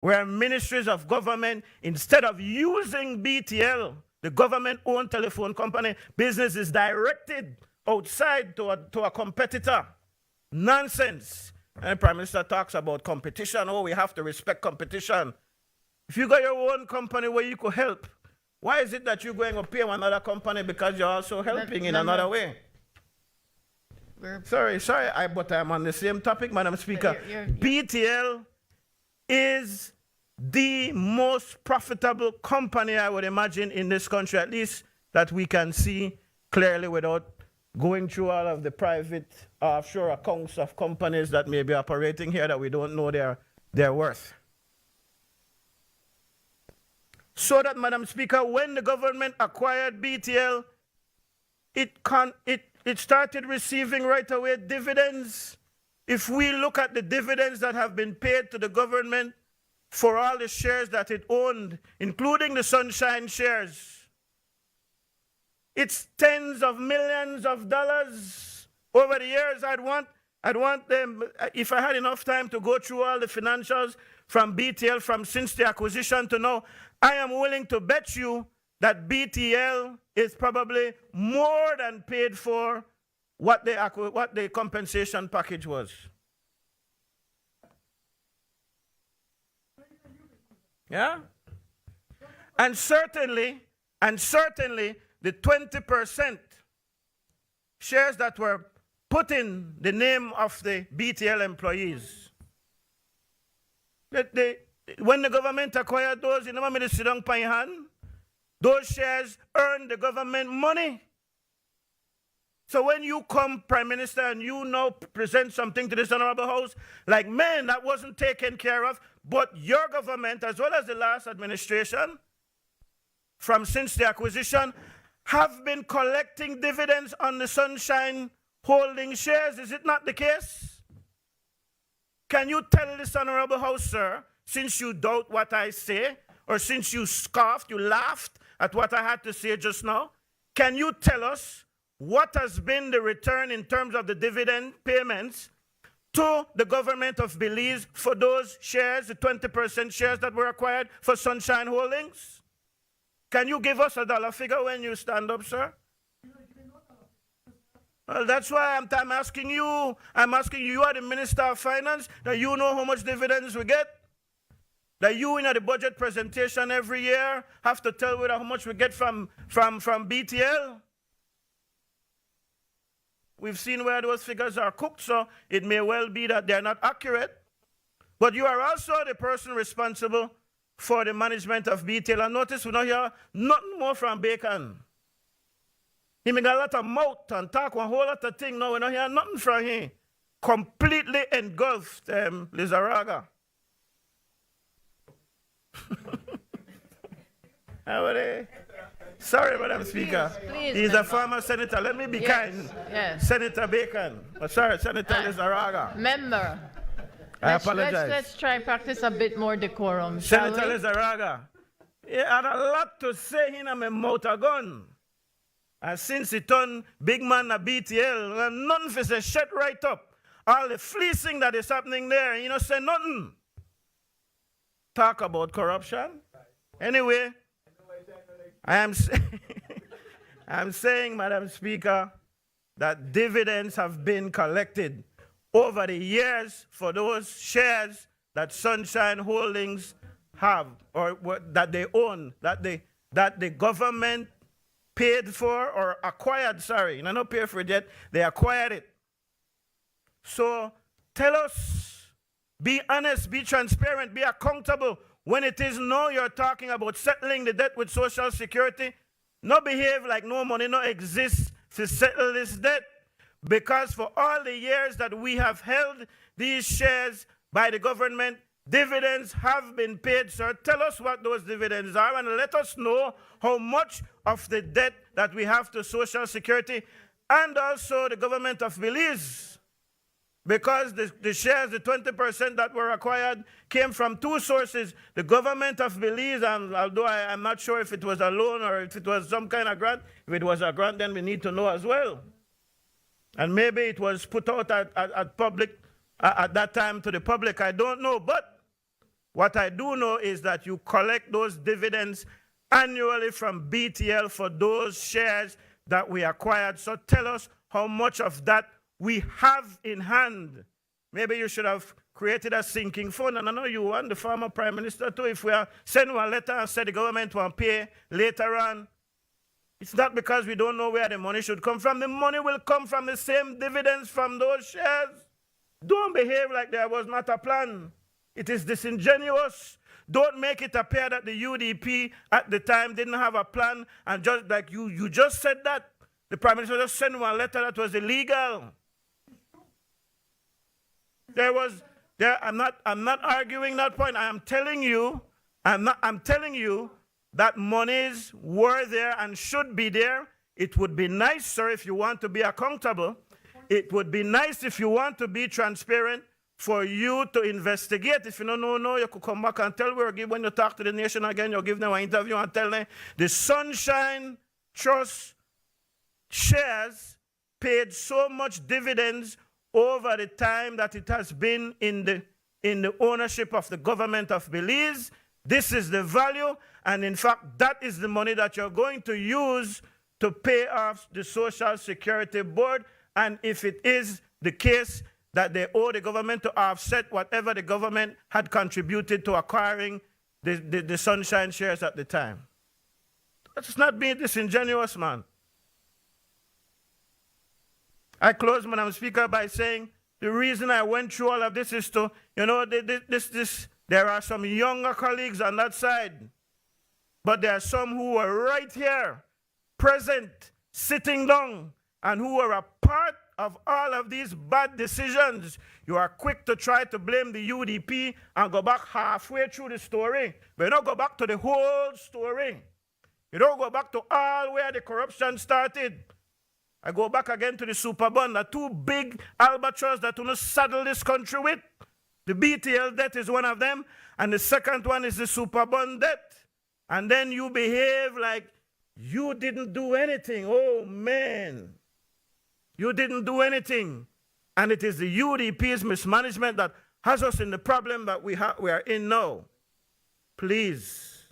where ministries of government, instead of using BTL, the government-owned telephone company, business is directed outside to a competitor. Nonsense. And the Prime Minister talks about competition. Oh, we have to respect competition. If you got your own company where you could help, why is it that you're going to pay another company because you're also helping in another way? Sorry, but I'm on the same topic, Madam Speaker. BTL is the most profitable company, I would imagine, in this country, at least that we can see clearly without going through all of the private offshore accounts of companies that may be operating here that we don't know their worth. So that, Madam Speaker, when the government acquired BTL, it started receiving right away dividends. If we look at the dividends that have been paid to the government for all the shares that it owned, including the Sunshine shares, it's tens of millions of dollars over the years. I'd want them, if I had enough time to go through all the financials from BTL from since the acquisition to now, I am willing to bet you that BTL is probably more than paid for what the compensation package was. Yeah? And certainly, the 20% shares that were put in the name of the BTL employees. When the government acquired those, you know, sit down by hand, those shares earned the government money. So when you come, Prime Minister, and you now present something to this Honorable House, like, man, that wasn't taken care of, but your government, as well as the last administration, from since the acquisition, have been collecting dividends on the Sunshine Holding shares. Is it not the case? Can you tell this Honorable House, sir, since you doubt what I say, or since you scoffed, you laughed at what I had to say just now, can you tell us what has been the return in terms of the dividend payments to the government of Belize for those shares, the 20% shares that were acquired for Sunshine Holdings? Can you give us a dollar figure when you stand up, sir? Well, that's why I'm asking you. I'm asking you, you are the Minister of Finance, that you know how much dividends we get? That you in the budget presentation every year have to tell how much we get from BTL? We've seen where those figures are cooked, so it may well be that they're not accurate. But you are also the person responsible for the management of BTL. And notice we don't hear nothing more from Bacon. He make a lot of mouth and talk one whole lot of things. No, we don't hear nothing from him. Completely engulfed Lizarraga. Sorry, Madam Speaker. Please, He's member. a former senator. Let me be kind. Yes. Senator Bacon. Oh, sorry, Senator Lizarraga. Member. I apologize. Let's try practice a bit more decorum, shall Senator we? Lizarraga. He had a lot to say in my mouth a gun. And since he turned big man a BTL, none for say shut right up. All the fleecing that is happening there, you know, say nothing. Talk about corruption. Anyway, I'm saying, Madam Speaker, that dividends have been collected over the years for those shares that Sunshine Holdings have, or that they own, that the government paid for or acquired, sorry, not paid for it yet, they acquired it. So tell us, be honest, be transparent, be accountable. When it is now you're talking about settling the debt with Social Security, not behave like no money no exists to settle this debt. Because for all the years that we have held these shares by the government, dividends have been paid, sir. Tell us what those dividends are and let us know how much of the debt that we have to Social Security and also the government of Belize. Because the shares, the 20% that were acquired, came from two sources. The government of Belize, and although I'm not sure if it was a loan or if it was some kind of grant, if it was a grant, then we need to know as well. And maybe it was put out at public, at that time to the public, I don't know. But What I do know is that you collect those dividends annually from BTL for those shares that we acquired. So tell us how much of that we have in hand. Maybe you should have created a sinking fund. And I know you want the former prime minister too. If we are sending a letter and say the government will pay later on, it's not because we don't know where the money should come from. The money will come from the same dividends from those shares. Don't behave like there was not a plan. It is disingenuous. Don't make it appear that the UDP at the time didn't have a plan, and just like you just said that. The prime minister just sent one letter that was illegal. I'm not arguing that point. I'm telling you that monies were there and should be there. It would be nice, sir, if you want to be accountable. It would be nice if you want to be transparent for you to investigate. If you don't know, you could come back and tell when you talk to the nation again, you give them an interview and tell them the Sunshine Trust shares paid so much dividends over the time that it has been in the ownership of the government of Belize. This is the value, and in fact, that is the money that you're going to use to pay off the Social Security Board. And if it is the case that they owe the government to offset whatever the government had contributed to acquiring the Sunshine shares at the time. Let's not be disingenuous, man. I close, Madam Speaker, by saying the reason I went through all of this is to, there are some younger colleagues on that side, but there are some who are right here, present, sitting down, and who are a part of all of these bad decisions. You are quick to try to blame the UDP and go back halfway through the story, but you don't go back to the whole story. You don't go back to all where the corruption started. I go back again to the super bond, the two big albatross that will saddle this country with. The BTL debt is one of them, and the second one is the super bond debt. And then you behave like you didn't do anything. Oh, man. You didn't do anything. And it is the UDP's mismanagement that has us in the problem that we are in now. Please.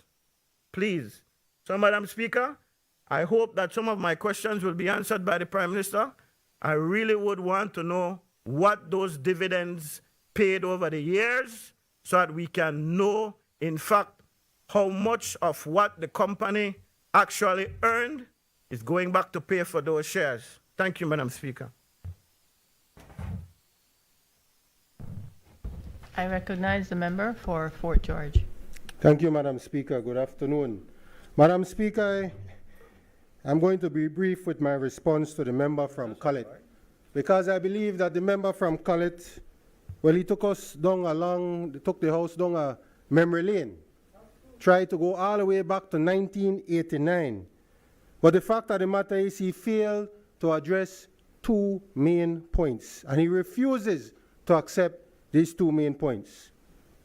Please. So, Madam Speaker, I hope that some of my questions will be answered by the Prime Minister. I really would want to know what those dividends paid over the years so that we can know, in fact, how much of what the company actually earned is going back to pay for those shares. Thank you, Madam Speaker. I recognize the member for Fort George. Thank you, Madam Speaker. Good afternoon. Madam Speaker, I'm going to be brief with my response to the member from Collett, because I believe that the member from Collett, well, he took us down took the house down a memory lane, tried to go all the way back to 1989. But the fact of the matter is he failed to address two main points, and he refuses to accept these two main points.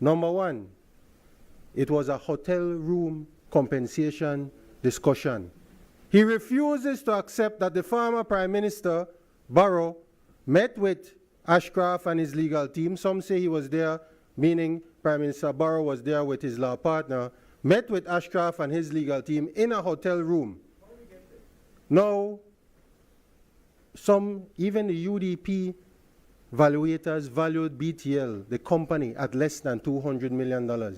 Number one, it was a hotel room compensation discussion. He refuses to accept that the former Prime Minister, Barrow, met with Ashcroft and his legal team. Some say he was there, meaning Prime Minister Barrow was there with his law partner, met with Ashcroft and his legal team in a hotel room. Now, even the UDP valuators valued BTL, the company, at less than $200 million.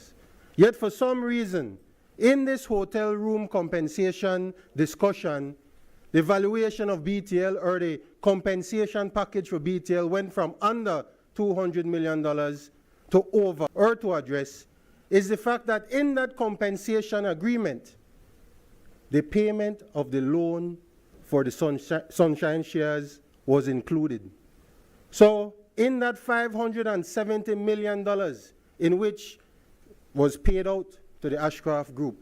Yet for some reason, in this hotel room compensation discussion, the valuation of BTL or the compensation package for BTL went from under $200 million to over, or to address, is the fact that in that compensation agreement, the payment of the loan for the Sunshine shares was included. So in that $570 million in which was paid out to the Ashcroft Group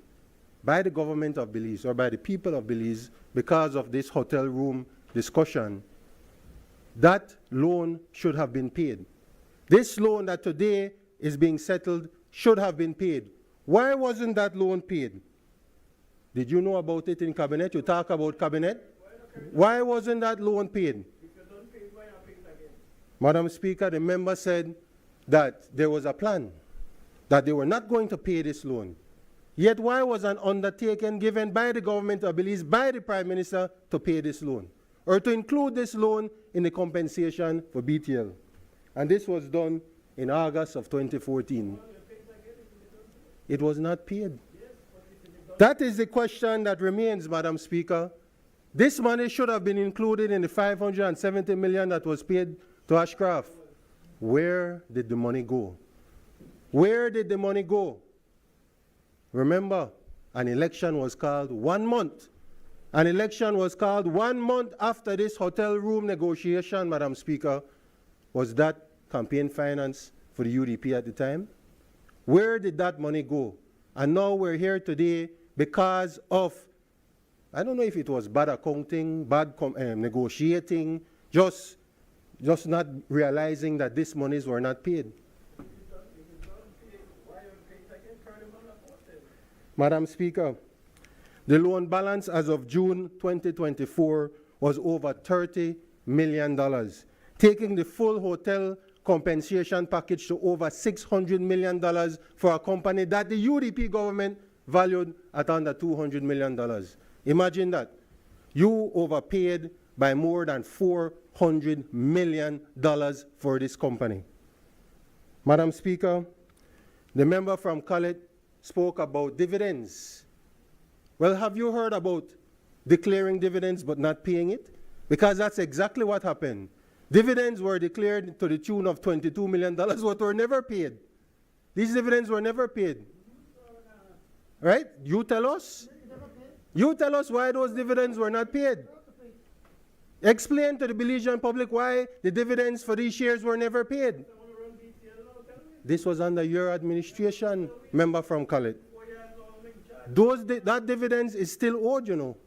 by the government of Belize or by the people of Belize because of this hotel room discussion, that loan should have been paid. This loan that today is being settled should have been paid. Why wasn't that loan paid? Did you know about it in Cabinet? You talk about Cabinet. Why wasn't that loan paid? Madam Speaker, the member said that there was a plan, that they were not going to pay this loan. Yet why was an undertaking given by the government of Belize, by the Prime Minister, to pay this loan, or to include this loan in the compensation for BTL? And this was done in August of 2014. It was not paid. That is the question that remains, Madam Speaker. This money should have been included in the $570 million that was paid to Ashcroft. Where did the money go? Where did the money go? Remember, an election was called 1 month. An election was called 1 month after this hotel room negotiation, Madam Speaker. Was that campaign finance for the UDP at the time? Where did that money go? And now we're here today because of, I don't know if it was bad accounting, bad negotiating, just not realizing that these monies were not paid. Madam Speaker, the loan balance as of June 2024 was over $30 million, taking the full hotel compensation package to over $600 million for a company that the UDP government valued at under $200 million. Imagine that. You overpaid by more than $400 million for this company. Madam Speaker, the member from Collett spoke about dividends. Well, have you heard about declaring dividends but not paying it? Because that's exactly what happened. Dividends were declared to the tune of $22 million, but were never paid. These dividends were never paid. Right? You tell us. You tell us why those dividends were not paid. Explain to the Belizean public why the dividends for these shares were never paid. This was under your administration, member from Collett. That dividends is still owed, you know.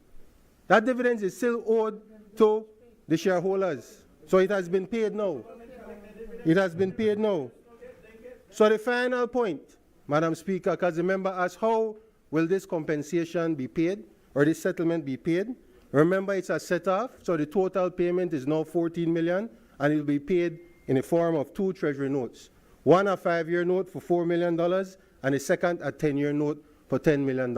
That dividends is still owed to the shareholders. So it has been paid now. It has been paid now. So the final point, Madam Speaker, because the member asked, how will this compensation be paid or this settlement be paid? Remember, it's a set-off, so the total payment is now $14 million, and it will be paid in the form of 2 treasury notes. One a 5-year note for $4 million, and the second a 10-year note for $10 million.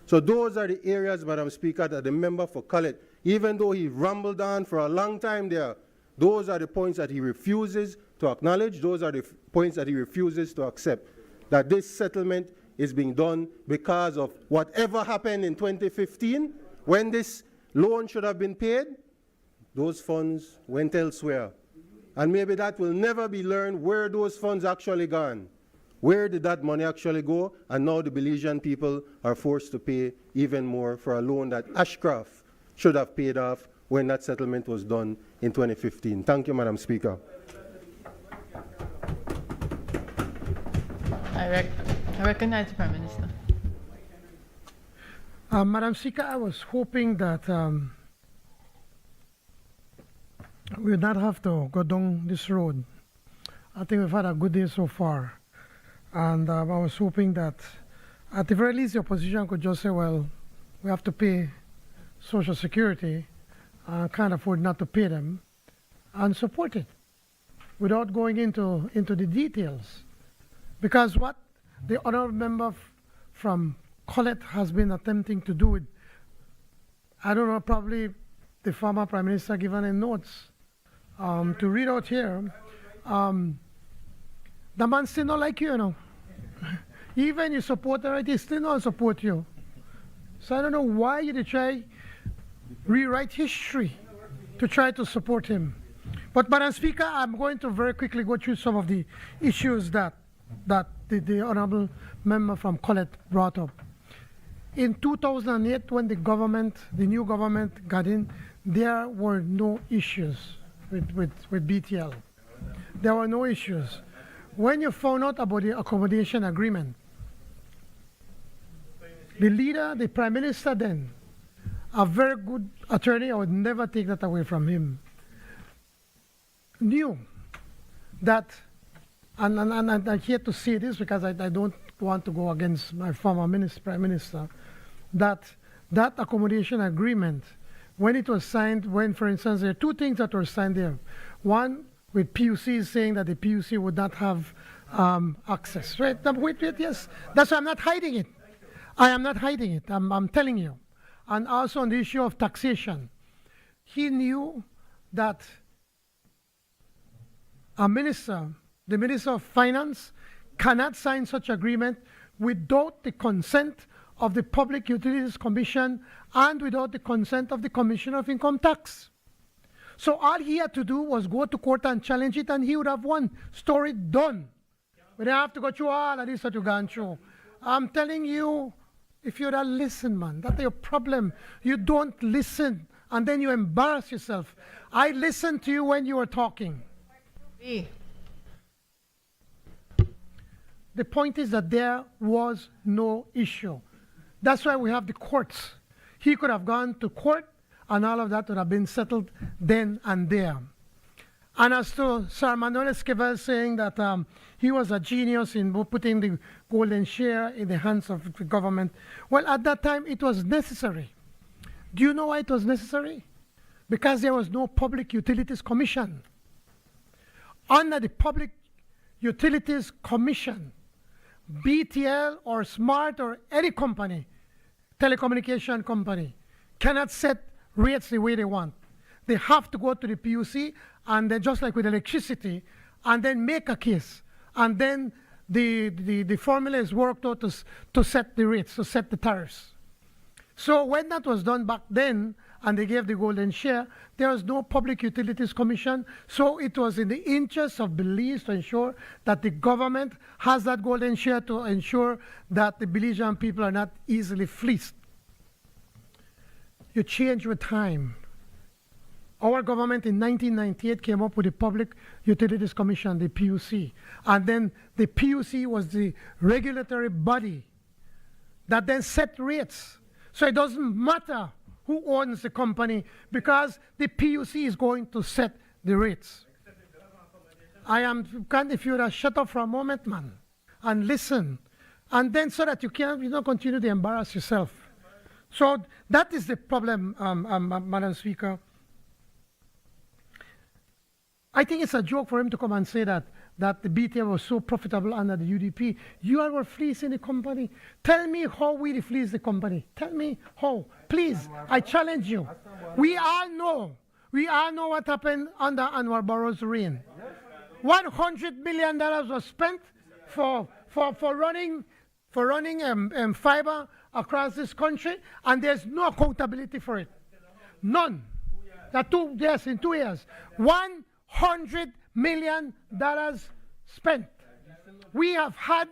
So those are the areas, Madam Speaker, that the member for Collett, even though he rambled on for a long time there, those are the points that he refuses to acknowledge. Those are the points that he refuses to accept, that this settlement is being done because of whatever happened in 2015 when this loan should have been paid. Those funds went elsewhere. And maybe that will never be learned where those funds actually gone. Where did that money actually go? And now the Belizean people are forced to pay even more for a loan that Ashcroft should have paid off when that settlement was done in 2015. Thank you, Madam Speaker. I recognize the Prime Minister. Madam Speaker, I was hoping that we would not have to go down this road. I think we've had a good day so far. And I was hoping that at the very least the opposition could just say, well, we have to pay Social Security, can't afford not to pay them, and support it without going into the details. Because what the honourable member from Collett has been attempting to do, I don't know, probably the former Prime Minister given in notes to read out here. The man still not like you, you know. Even you support the right, he still not support you. So I don't know why you try rewrite history to try to support him. But Madam Speaker, I'm going to very quickly go through some of the issues that the honourable member from Collett brought up. In 2008, when the new government got in, there were no issues with BTL. There were no issues. When you found out about the accommodation agreement, the leader, the Prime Minister then, a very good attorney, I would never take that away from him, knew that, and I'm here to say this because I don't want to go against my former Prime Minister, that accommodation agreement, when it was signed, when, for instance, there are 2 things that were signed there. One, with PUC saying that the PUC would not have access, right? Now, wait, yes. That's why I'm not hiding it. I am not hiding it. I'm telling you. And also on the issue of taxation, he knew that a minister, the Minister of Finance, cannot sign such agreement without the consent of the Public Utilities Commission and without the consent of the Commissioner of Income Tax. So all he had to do was go to court and challenge it, and he would have won. Story done. We don't have to go through all of this that you've gone through. I'm telling you, if you'd have listened, man, that's your problem. You don't listen, and then you embarrass yourself. I listened to you when you were talking. B. The point is that there was no issue. That's why we have the courts. He could have gone to court, and all of that would have been settled then and there. And as to Sir Manuel Esquivel saying that he was a genius in putting the golden share in the hands of the government, well, at that time it was necessary. Do you know why it was necessary? Because there was no Public Utilities Commission. Under the Public Utilities Commission, BTL or SMART or any company, telecommunication company, cannot set rates the way they want. They have to go to the PUC, and then just like with electricity, and then make a case. And then the formula is worked out to set the rates, to set the tariffs. So when that was done back then, and they gave the golden share, there was no Public Utilities Commission, so it was in the interest of Belize to ensure that the government has that golden share to ensure that the Belizean people are not easily fleeced. You change with time. Our government in 1998 came up with the Public Utilities Commission, the PUC, and then the PUC was the regulatory body that then set rates. So it doesn't matter who owns the company, because the PUC is going to set the rates. If you would shut up for a moment, man, and listen, and then so that you don't continue to embarrass yourself. So that is the problem, Madam Speaker. I think it's a joke for him to come and say that the BTL was so profitable under the UDP. You all were fleecing the company. Tell me how we fleeced the company. Tell me how. Please, I challenge you. We all know what happened under Anwar Barrow's reign. $100 million was spent for running fiber across this country, and there's no accountability for it. None. In 2 years. $100 million spent. We have had,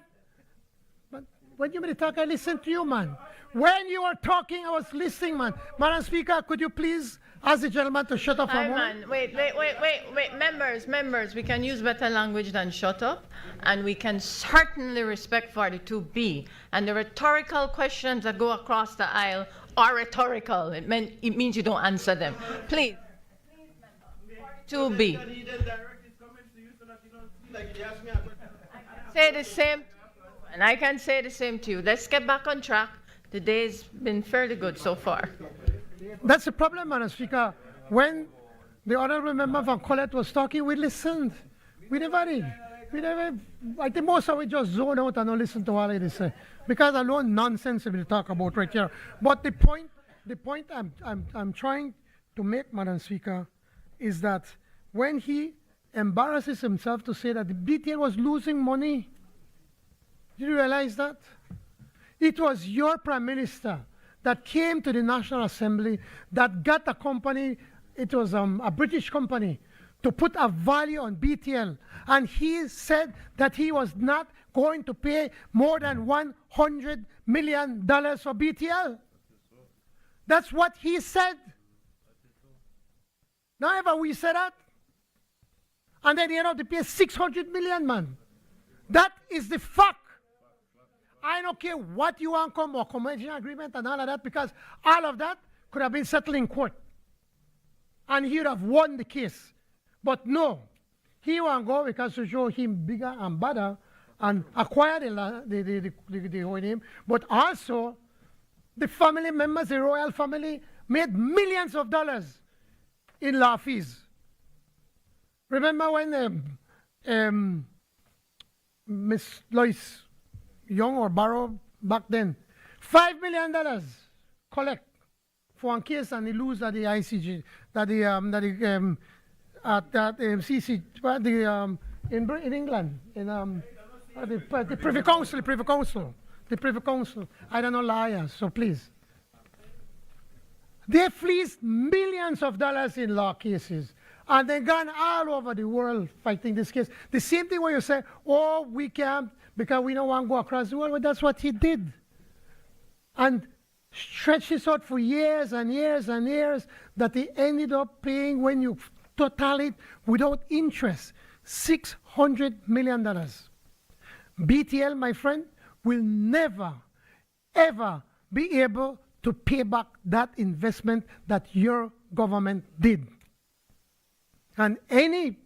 but when you talk, I listen to you, man. When you were talking, I was listening, man. Madam Speaker, could you please ask the gentleman to shut up for a moment? Man, wait. Members, we can use better language than shut up, and we can certainly respect 42B. And the rhetorical questions that go across the aisle are rhetorical. It means you don't answer them. Please. 2B. Say the same, and I can say the same to you. Let's get back on track. The day's been fairly good so far. That's the problem, Madam Speaker. When the honorable member from Colette was talking, we listened. We never did. I think most of it just zone out and don't listen to what it say, because alone nonsense we talk about right here. But the point I'm trying to make, Madam Speaker, is that when he embarrasses himself to say that the BTL was losing money, did you realize that? It was your Prime Minister that came to the National Assembly that got a company, it was a British company, to put a value on BTL. And he said that he was not going to pay more than $100 million for BTL. That's what he said. Now ever we said that? And then you know they pay $600 million, man. That is the fact. I don't care what you want come or convention agreement and all of that, because all of that could have been settled in court. And he would have won the case. But no, he won't go because to show him bigger and better and acquire the whole name. But also, the family members, the royal family, made millions of dollars in law fees. Remember when Miss Lois Young or Barrow back then, $5 million collect for one case and he lose at the ICJ, CC, in England, the Privy Council. I don't know liars, so please. They fleeced millions of dollars in law cases, and they gone all over the world fighting this case. The same thing where you say, oh, we can't because we don't want to go across the world. Well, that's what he did. And stretched this out for years and years and years that he ended up paying, when you total it without interest, $600 million. BTL, my friend, will never, ever be able to pay back that investment that your government did. And any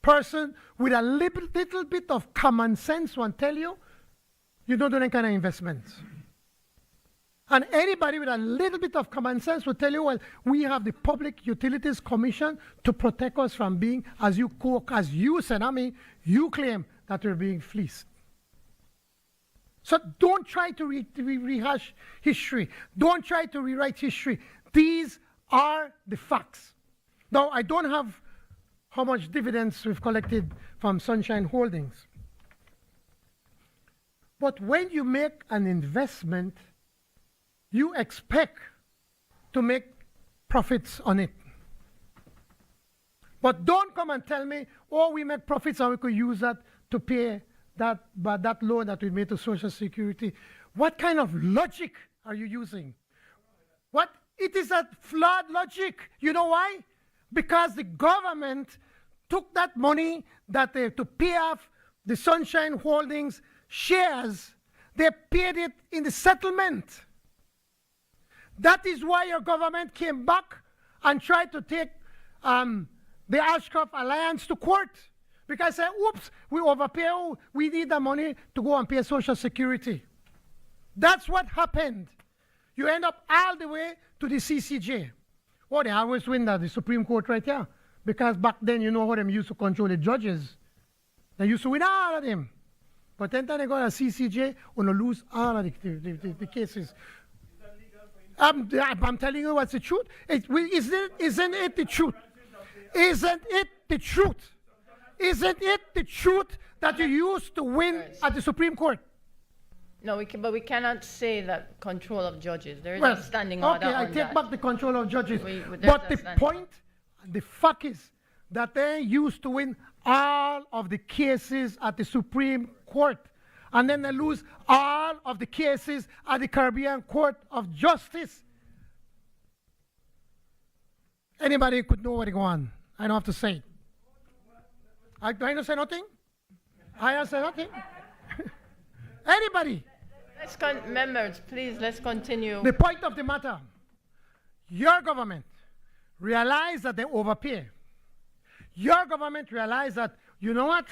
person with a little bit of common sense will tell you, you don't do that kind of investments. And anybody with a little bit of common sense will tell you, well, we have the Public Utilities Commission to protect us from being, as you said, you claim that we're being fleeced. So don't try to rehash history. Don't try to rewrite history. These are the facts. Now, I don't have how much dividends we've collected from Sunshine Holdings. But when you make an investment, you expect to make profits on it. But don't come and tell me, oh, we make profits and we could use that to pay that loan that we made to Social Security. What kind of logic are you using? What? It is a flawed logic. You know why? Because the government took that money to pay off the Sunshine Holdings shares. They paid it in the settlement. That is why your government came back and tried to take the Ashcroft Alliance to court. Because say, oops, we overpay, we need the money to go and pay Social Security. That's what happened. You end up all the way to the CCJ. Oh, they always win the Supreme Court right here. Because back then, you know how them used to control the judges. They used to win all of them. But then they go to CCJ, and lose all of the cases. I'm telling you what's the truth. Isn't it the truth? Isn't it the truth? Isn't it the truth that you used to win at the Supreme Court? No, but we cannot say that control of judges. There is a standing order okay, I on take that. back the control of judges. But the point, the fact is that they used to win all of the cases at the Supreme Court. And then they lose all of the cases at the Caribbean Court of Justice. Anybody could know what is going on. I don't have to say it. Do I not say nothing? I don't say nothing. Anybody. Members, please, let's continue. The point of the matter, your government realized that they overpay. Your government realized that, you know what,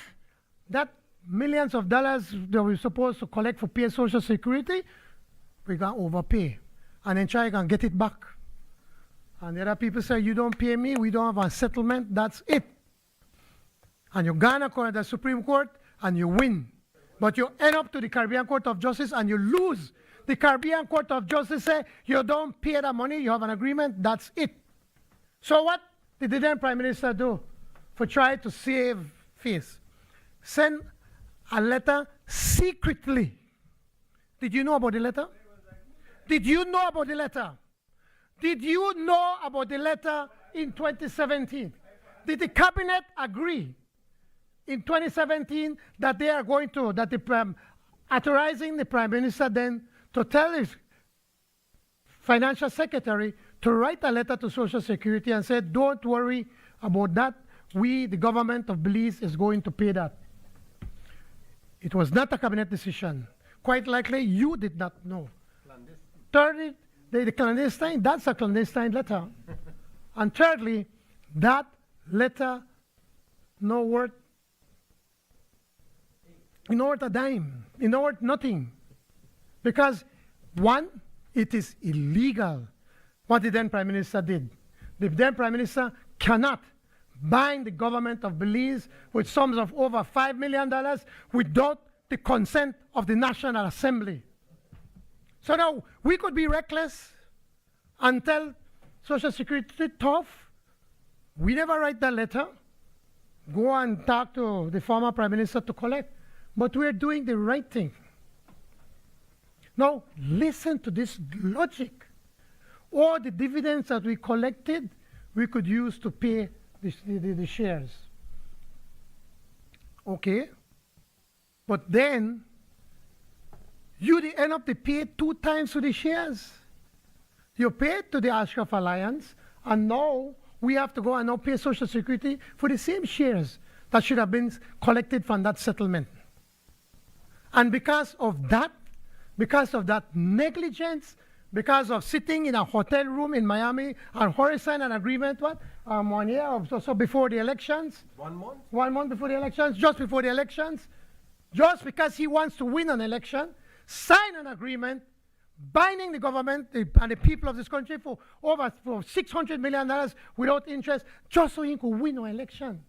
that millions of dollars that we're supposed to collect for pay Social Security, we're going to overpay. And then try and get it back. And the other people say, you don't pay me, we don't have a settlement, that's it. And you go to the Supreme Court and you win. But you end up to the Caribbean Court of Justice and you lose. The Caribbean Court of Justice say, you don't pay the money, you have an agreement, that's it. So what did the then Prime Minister do for trying to save face? Send a letter secretly. Did you know about the letter? Did you know about the letter? Did you know about the letter in 2017? Did the cabinet agree in 2017 that they are going to, authorizing the Prime Minister then to tell his financial secretary to write a letter to Social Security and say, don't worry about that. We, the government of Belize, is going to pay that. It was not a cabinet decision. Quite likely, you did not know. Thirdly, the clandestine, that's a clandestine letter. And thirdly, that letter no worth a dime, worth nothing. Because one, it is illegal what the then Prime Minister did. The then Prime Minister cannot bind the government of Belize with sums of over $5 million without the consent of the National Assembly. So now we could be reckless and tell Social Security tough. We never write that letter. Go and talk to the former Prime Minister to collect. But we're doing the right thing. Now, listen to this logic. All the dividends that we collected, we could use to pay the shares. Okay? But then, you end up to pay 2 times to the shares. You paid to the Ashraf Alliance, and now we have to go and now pay Social Security for the same shares that should have been collected from that settlement. And because of that negligence, because of sitting in a hotel room in Miami and Horizon an agreement, 1 year or so before the elections? 1 month? 1 month before the elections, just before the elections, just because he wants to win an election, sign an agreement binding the government and the people of this country for $600 million without interest, just so he could win an election.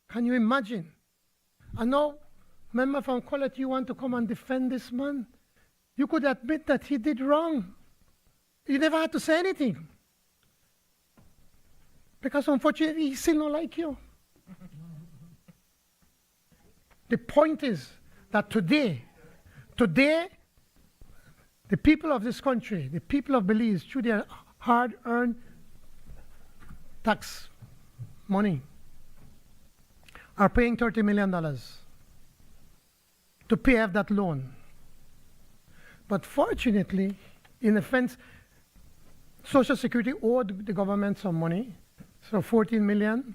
Can you imagine? And now, member from Colette, you want to come and defend this man? You could admit that he did wrong. You never had to say anything. Because unfortunately, he still don't like you. The point is that today, the people of this country, the people of Belize, through their hard-earned tax money, are paying $30 million to pay off that loan. But fortunately, in offense, Social Security owed the government some money, so $14 million,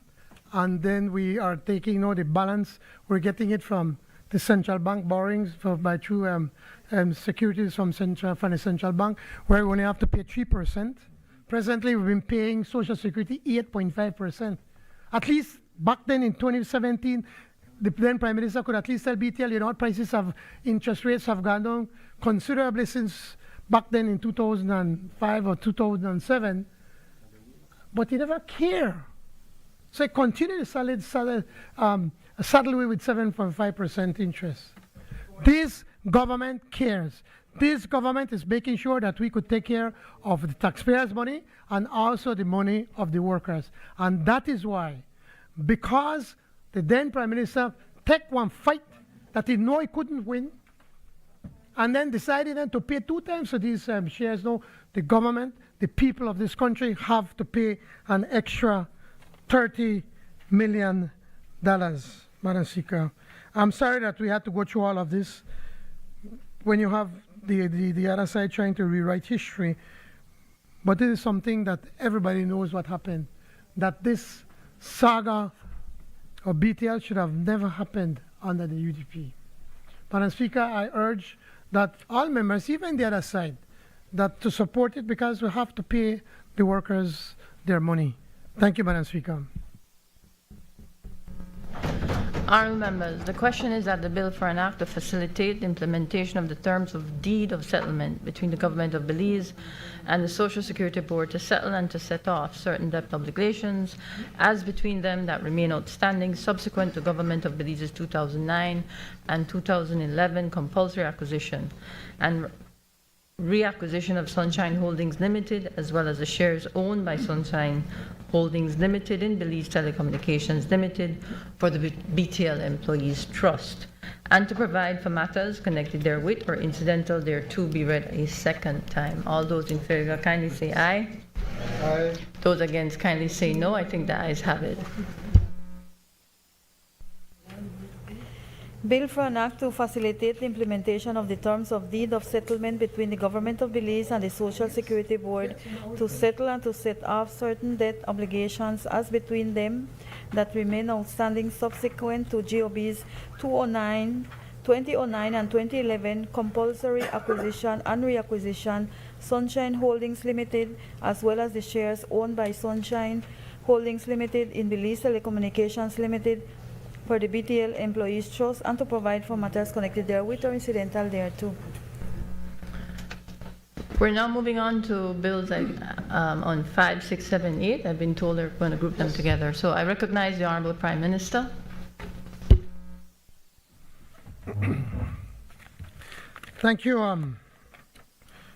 and then we are taking the balance. We're getting it from the central bank borrowings through securities from the central bank, where we only have to pay 3%. Presently, we've been paying Social Security 8.5%. At least back then in 2017, the then Prime Minister could at least tell BTL, interest rates have gone down considerably since back then in 2005 or 2007, but he never cared. So he continued to saddle away with 7.5% interest. This government cares. This government is making sure that we could take care of the taxpayers' money and also the money of the workers. And that is why, because the then Prime Minister took one fight that he knew he couldn't win, and then decided then to pay 2 times for these shares. Now, the government, the people of this country have to pay an extra $30 million, Madam Speaker. I'm sorry that we had to go through all of this when you have the other side trying to rewrite history. But this is something that everybody knows what happened, that this saga of BTL should have never happened under the UDP. Madam Speaker, I urge that all members, even the other side, that to support it, because we have to pay the workers their money. Thank you, Madam Speaker. Honourable members, the question is that the bill for an act to facilitate the implementation of the terms of deed of settlement between the Government of Belize and the Social Security Board to settle and to set off certain debt obligations as between them that remain outstanding subsequent to Government of Belize's 2009 and 2011 compulsory acquisition and reacquisition of Sunshine Holdings Limited, as well as the shares owned by Sunshine Holdings Limited in Belize Telecommunications Limited for the BTL Employees Trust, and to provide for matters connected therewith or incidental thereto be read a second time. All those in favor kindly say aye. Aye. Those against kindly say no. I think the ayes have it. Bill for an act to facilitate the implementation of the terms of deed of settlement between the Government of Belize and the Social Security Board to settle and to set off certain debt obligations as between them that remain outstanding subsequent to GOB's 2009 and 2011 compulsory acquisition and reacquisition Sunshine Holdings Limited, as well as the shares owned by Sunshine Holdings Limited in Belize Telecommunications Limited for the BTL Employees Trust, and to provide for matters connected therewith or incidental thereto. We're now moving on to bills on 5, 6, 7, 8. I've been told they're going to group them together. So I recognize the Honorable Prime Minister. Thank you.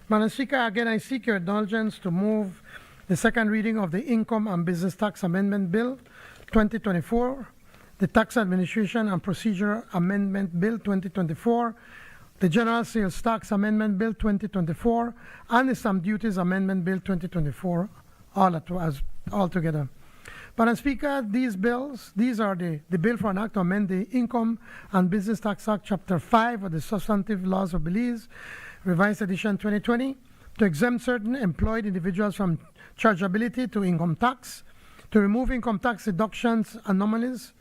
Madam Speaker, again, I seek your indulgence to move the second reading of the Income and Business Tax Amendment Bill 2024, the Tax Administration and Procedure Amendment Bill 2024, the General Sales Tax Amendment Bill 2024, and the Stamp Duties Amendment Bill 2024, all together. Madam Speaker, these are the bill for an act to amend the Income and Business Tax Act, Chapter 5 of the Substantive Laws of Belize, Revised Edition 2020, to exempt certain employed individuals from chargeability to income tax, to remove income tax deductions anomalies,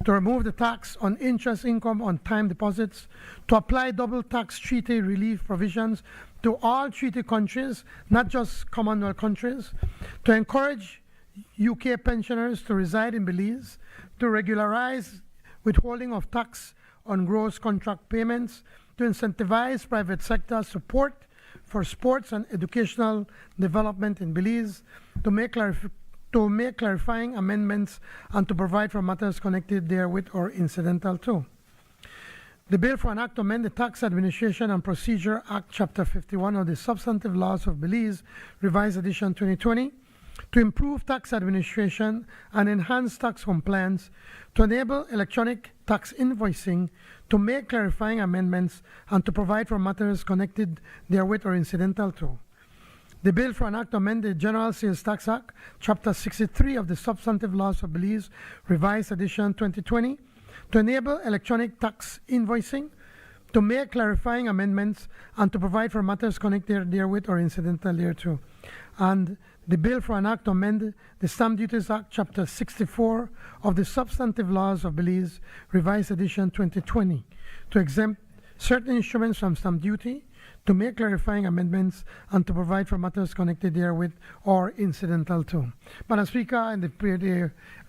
to remove the tax on interest income on time deposits, to apply double tax treaty relief provisions to all treaty countries, not just Commonwealth countries, to encourage UK pensioners to reside in Belize, to regularize withholding of tax on gross contract payments, to incentivize private sector support for sports and educational development in Belize, to make clarifying amendments, and to provide for matters connected therewith or incidental to. The bill for an act to amend the Tax Administration and Procedure Act, Chapter 51 of the Substantive Laws of Belize, Revised Edition 2020, to improve tax administration and enhance tax compliance, to enable electronic tax invoicing, to make clarifying amendments, and to provide for matters connected therewith or incidental to. The bill for an act to amend the General Sales Tax Act, Chapter 63 of the Substantive Laws of Belize, Revised Edition 2020, to enable electronic tax invoicing, to make clarifying amendments, and to provide for matters connected therewith or incidental thereto. And the bill for an act to amend the Stamp Duties Act, Chapter 64 of the Substantive Laws of Belize, Revised Edition 2020, to exempt certain instruments from stamp duty, to make clarifying amendments, and to provide for matters connected therewith or incidental to. Madam Speaker,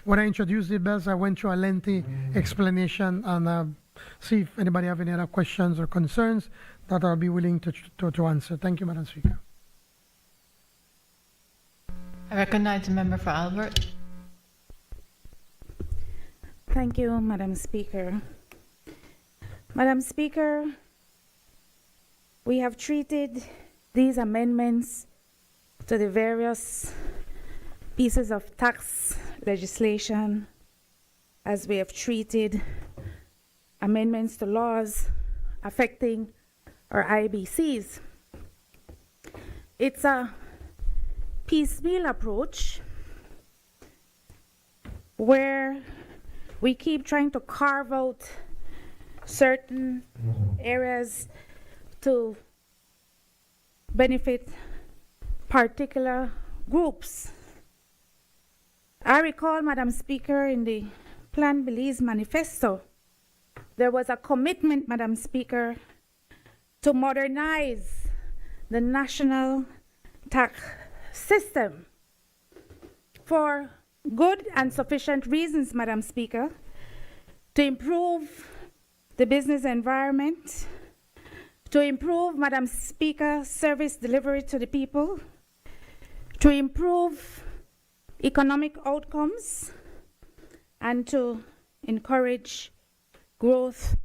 when I introduced the bills, I went through a lengthy explanation and see if anybody have any other questions or concerns that I'll be willing to answer. Thank you, Madam Speaker. I recognize the member for Albert. Thank you, Madam Speaker. Madam Speaker, we have treated these amendments to the various pieces of tax legislation as we have treated amendments to laws affecting our IBCs. It's a piecemeal approach where we keep trying to carve out certain areas to benefit particular groups. I recall, Madam Speaker, in the Plan Belize Manifesto, there was a commitment, Madam Speaker, to modernize the national tax system for good and sufficient reasons, Madam Speaker, to improve the business environment, to improve, Madam Speaker, service delivery to the people, to improve economic outcomes, and to encourage growth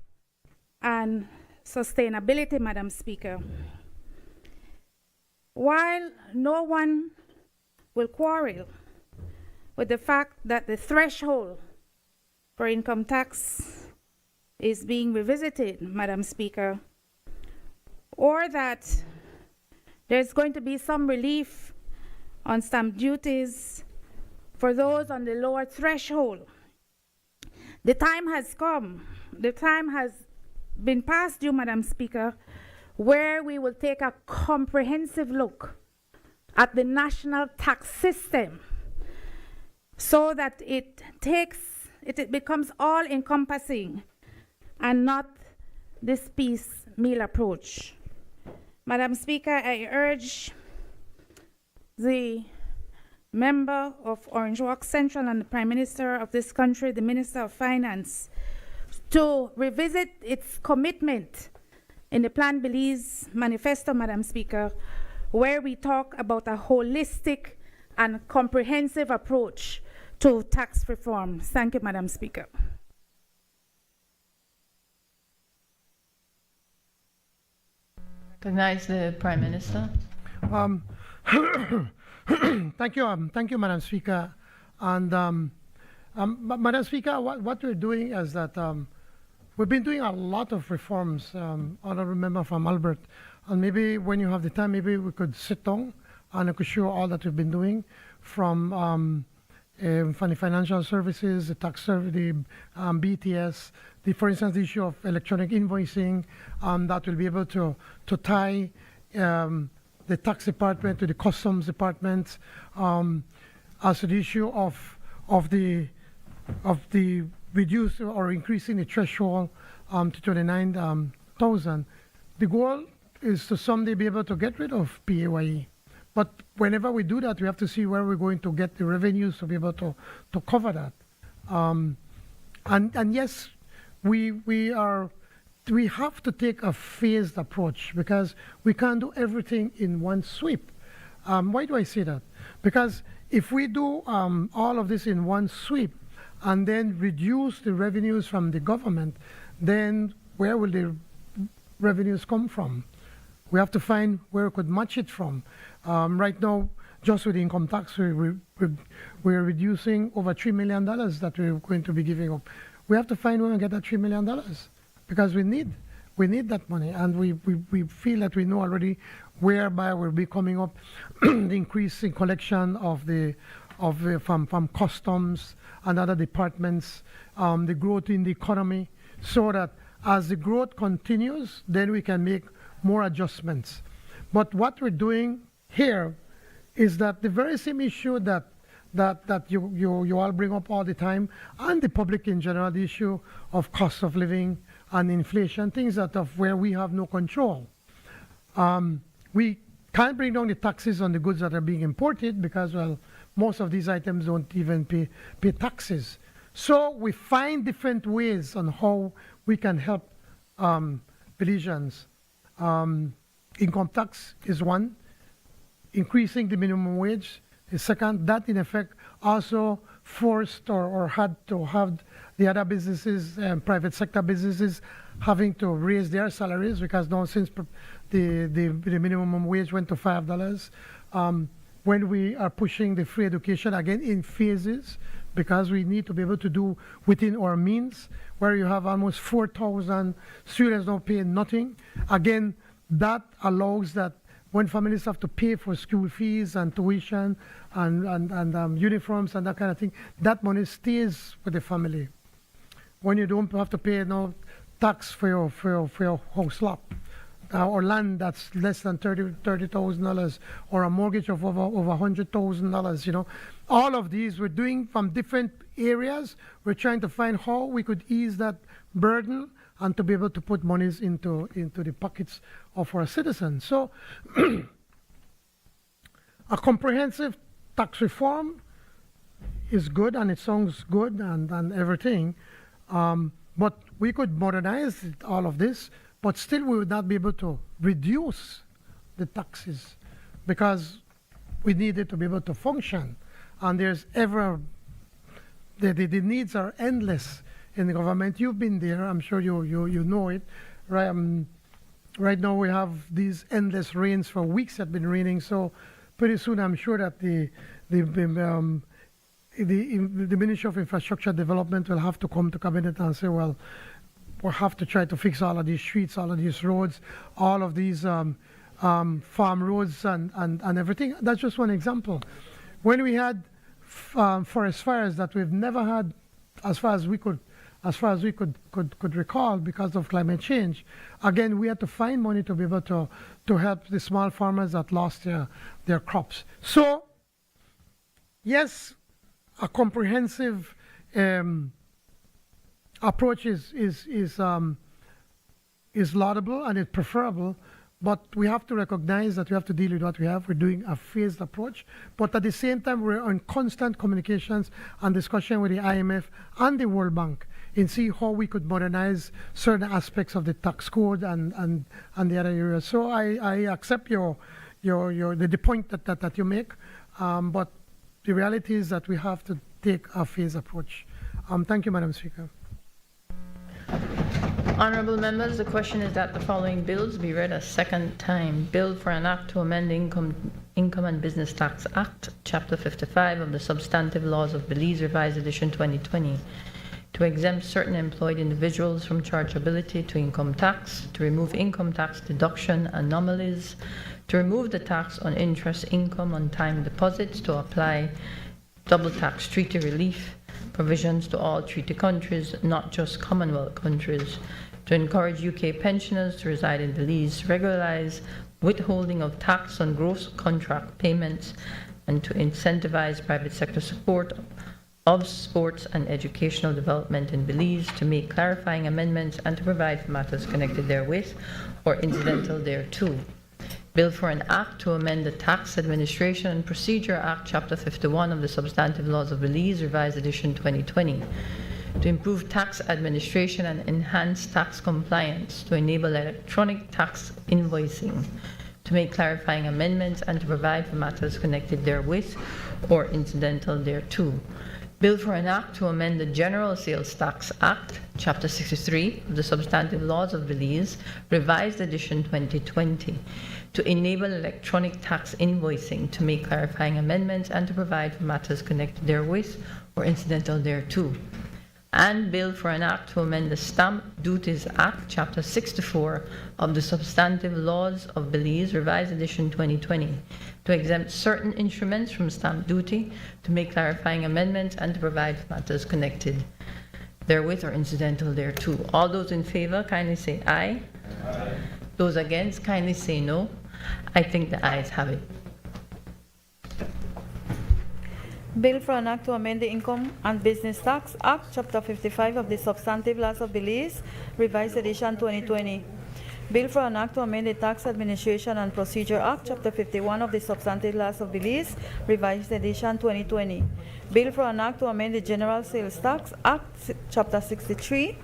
and sustainability, Madam Speaker. While no one will quarrel with the fact that the threshold for income tax is being revisited, Madam Speaker, or that there's going to be some relief on stamp duties for those on the lower threshold, the time has come, the time has been past due, Madam Speaker, where we will take a comprehensive look at the national tax system so that it becomes all-encompassing and not this piecemeal approach. Madam Speaker, I urge the member of Orange Walk Central and the Prime Minister of this country, the Minister of Finance, to revisit its commitment in the Plan Belize Manifesto, Madam Speaker, where we talk about a holistic and comprehensive approach to tax reform. Thank you, Madam Speaker. Recognize the Prime Minister. Thank you, Madam Speaker. And Madam Speaker, what we're doing is that we've been doing a lot of reforms. Honorable member from Albert, and maybe when you have the time, maybe we could sit down and I could show all that we've been doing from the financial services, the tax service, the BTS, for instance, the issue of electronic invoicing, that will be able to tie the tax department to the customs department, as to the issue of the reduce or increasing the threshold to 29,000. The goal is to someday be able to get rid of PAYE. But whenever we do that, we have to see where we're going to get the revenues to be able to cover that. And yes, we have to take a phased approach because we can't do everything in one sweep. Why do I say that? Because if we do all of this in one sweep and then reduce the revenues from the government, then where will the revenues come from? We have to find where we could match it from. Right now, just with the income tax, we're reducing over $3 million that we're going to be giving up. We have to find where we get that $3 million because we need that money, and we feel that we know already whereby we'll be coming up the increase in collection from customs and other departments, the growth in the economy, so that as the growth continues, then we can make more adjustments. But what we're doing here is that the very same issue that you all bring up all the time, and the public in general, the issue of cost of living and inflation, things that of where we have no control. We can't bring down the taxes on the goods that are being imported because, well, most of these items don't even pay taxes. So we find different ways on how we can help Belizeans. Income tax is one. Increasing the minimum wage is second. That, in effect, also forced or had to have the other businesses, private sector businesses, having to raise their salaries because now since the minimum wage went to $5, when we are pushing the free education again in phases, because we need to be able to do within our means, where you have almost 4,000 students now paying nothing. Again, that allows that when families have to pay for school fees and tuition and uniforms and that kind of thing, that money stays with the family. When you don't have to pay no tax for your house lot or land that's less than $30,000 or a mortgage of over $100,000, you know, all of these we're doing from different areas. We're trying to find how we could ease that burden and to be able to put monies into the pockets of our citizens. So a comprehensive tax reform is good, and it sounds good and everything, but we could modernize all of this, but still we would not be able to reduce the taxes because we need it to be able to function. And there's the needs are endless in the government. You've been there, I'm sure you know it. Right now we have these endless rains for weeks that have been raining, so pretty soon I'm sure that the Ministry of Infrastructure Development will have to come to cabinet and say, well, we'll have to try to fix all of these streets, all of these roads, all of these farm roads and everything. That's just one example. When we had forest fires that we've never had, as far as we could recall, because of climate change, again we had to find money to be able to help the small farmers that lost their crops. So yes, a comprehensive approach is laudable and it's preferable, but we have to recognize that we have to deal with what we have. We're doing a phased approach, but at the same time we're in constant communications and discussion with the IMF and the World Bank in see how we could modernize certain aspects of the tax code and the other areas. So I accept the point that you make, but the reality is that we have to take a phased approach. Thank you, Madam Speaker. Honorable members, the question is that the following bills be read a second time. Bill for an act to amend the Income and Business Tax Act, Chapter 55 of the Substantive Laws of Belize, Revised Edition 2020, to exempt certain employed individuals from chargeability to income tax, to remove income tax deduction anomalies, to remove the tax on interest income on time deposits, to apply double tax treaty relief provisions to all treaty countries, not just Commonwealth countries, to encourage UK pensioners to reside in Belize, regularize withholding of tax on gross contract payments, and to incentivize private sector support of sports and educational development in Belize, to make clarifying amendments and to provide for matters connected therewith or incidental thereto. Bill for an act to amend the Tax Administration and Procedure Act, Chapter 51 of the Substantive Laws of Belize, Revised Edition 2020, to improve tax administration and enhance tax compliance, to enable electronic tax invoicing, to make clarifying amendments and to provide for matters connected therewith or incidental thereto. Bill for an act to amend the General Sales Tax Act, Chapter 63 of the Substantive Laws of Belize, Revised Edition 2020, to enable electronic tax invoicing, to make clarifying amendments and to provide for matters connected therewith or incidental thereto. And Bill for an act to amend the Stamp Duties Act, Chapter 64 of the Substantive Laws of Belize, Revised Edition 2020, to exempt certain instruments from stamp duty, to make clarifying amendments and to provide for matters connected therewith or incidental thereto. All those in favor, kindly say aye. Aye. Those against, kindly say no. I think the ayes have it. Bill for an act to amend the Income and Business Tax Act, Chapter 55 of the Substantive Laws of Belize, Revised Edition 2020. Bill for an act to amend the Tax Administration and Procedure Act, Chapter 51 of the Substantive Laws of Belize, Revised Edition 2020. Bill for an act to amend the General Sales Tax Act, Chapter 63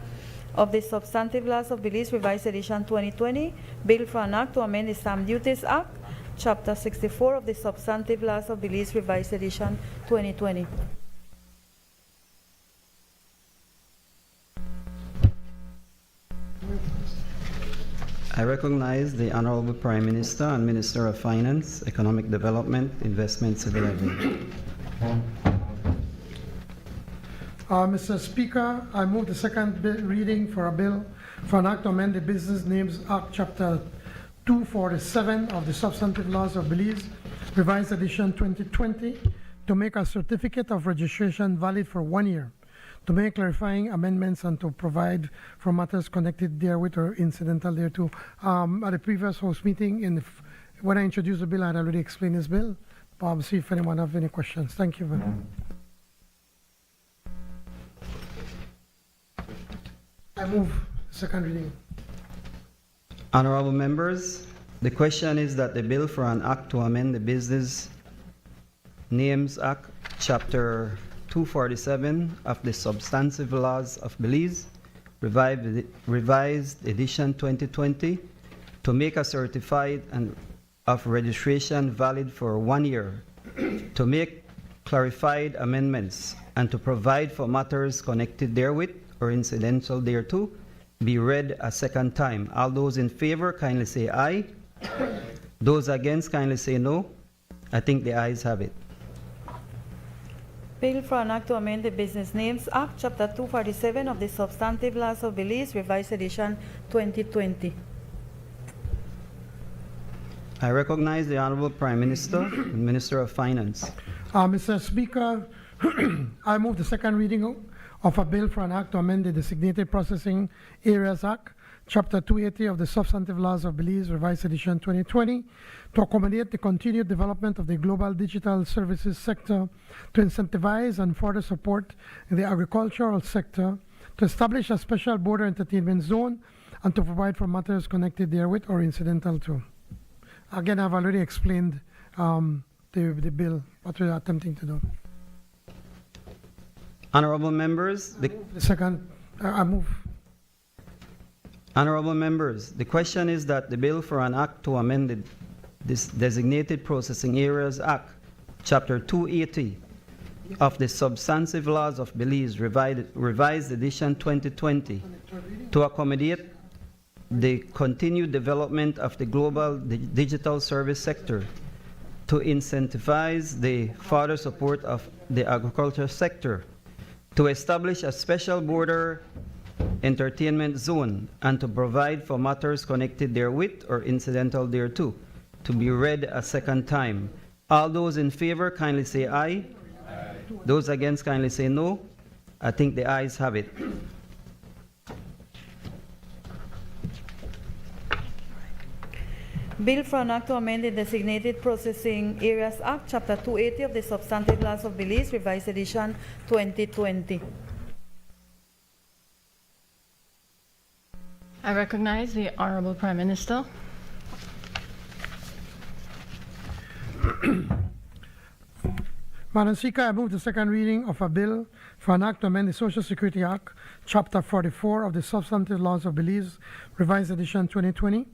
of the Substantive Laws of Belize, Revised Edition 2020. Bill for an act to amend the Stamp Duties Act, Chapter 64 of the Substantive Laws of Belize, Revised Edition 2020. I recognize the Honorable Prime Minister and Minister of Finance, Economic Development, Investment, Civil Aviation. Mr. Speaker, I move the second reading for a bill for an act to amend the Business Names Act, Chapter 247 of the Substantive Laws of Belize, Revised Edition 2020, to make a certificate of registration valid for 1 year, to make clarifying amendments and to provide for matters connected therewith or incidental thereto. At the previous host meeting, when I introduced the bill, I had already explained this bill. See if anyone has any questions. Thank you very much. I move second reading. Honorable members, the question is that the bill for an act to amend the Business Names Act, Chapter 247 of the Substantive Laws of Belize, Revised Edition 2020, to make a certified and of registration valid for 1 year, to make clarified amendments, and to provide for matters connected therewith or incidental thereto, be read a second time. All those in favor, kindly say aye. Those against, kindly say no. I think the ayes have it. Bill for an act to amend the Business Names Act, Chapter 247 of the Substantive Laws of Belize, Revised Edition 2020. I recognize the Honorable Prime Minister and Minister of Finance. Mr. Speaker, I move the second reading of a bill for an act to amend the Designated Processing Areas Act, Chapter 280 of the Substantive Laws of Belize, Revised Edition 2020, to accommodate the continued development of the global digital services sector, to incentivize and further support the agricultural sector, to establish a special border entertainment zone, and to provide for matters connected therewith or incidental to. Again, I've already explained the bill, what we're attempting to do. Honorable members, The second, I move. Honorable members, the question is that the bill for an act to amend this Designated Processing Areas Act, Chapter 280 of the Substantive Laws of Belize, revised edition 2020, to accommodate the continued development of the global digital service sector, to incentivize the further support of the agriculture sector, to establish a special border entertainment zone, and to provide for matters connected therewith or incidental thereto, to be read a second time. All those in favor kindly say aye. Those against kindly say no. I think the ayes have it. Bill for an act to amend the Designated Processing Areas Act, Chapter 280 of the Substantive Laws of Belize, revised edition 2020. I recognize the Honorable Prime Minister. Madam Speaker, I move the second reading of a bill for an act to amend the Social Security Act, Chapter 44 of the Substantive Laws of Belize, revised edition 2020,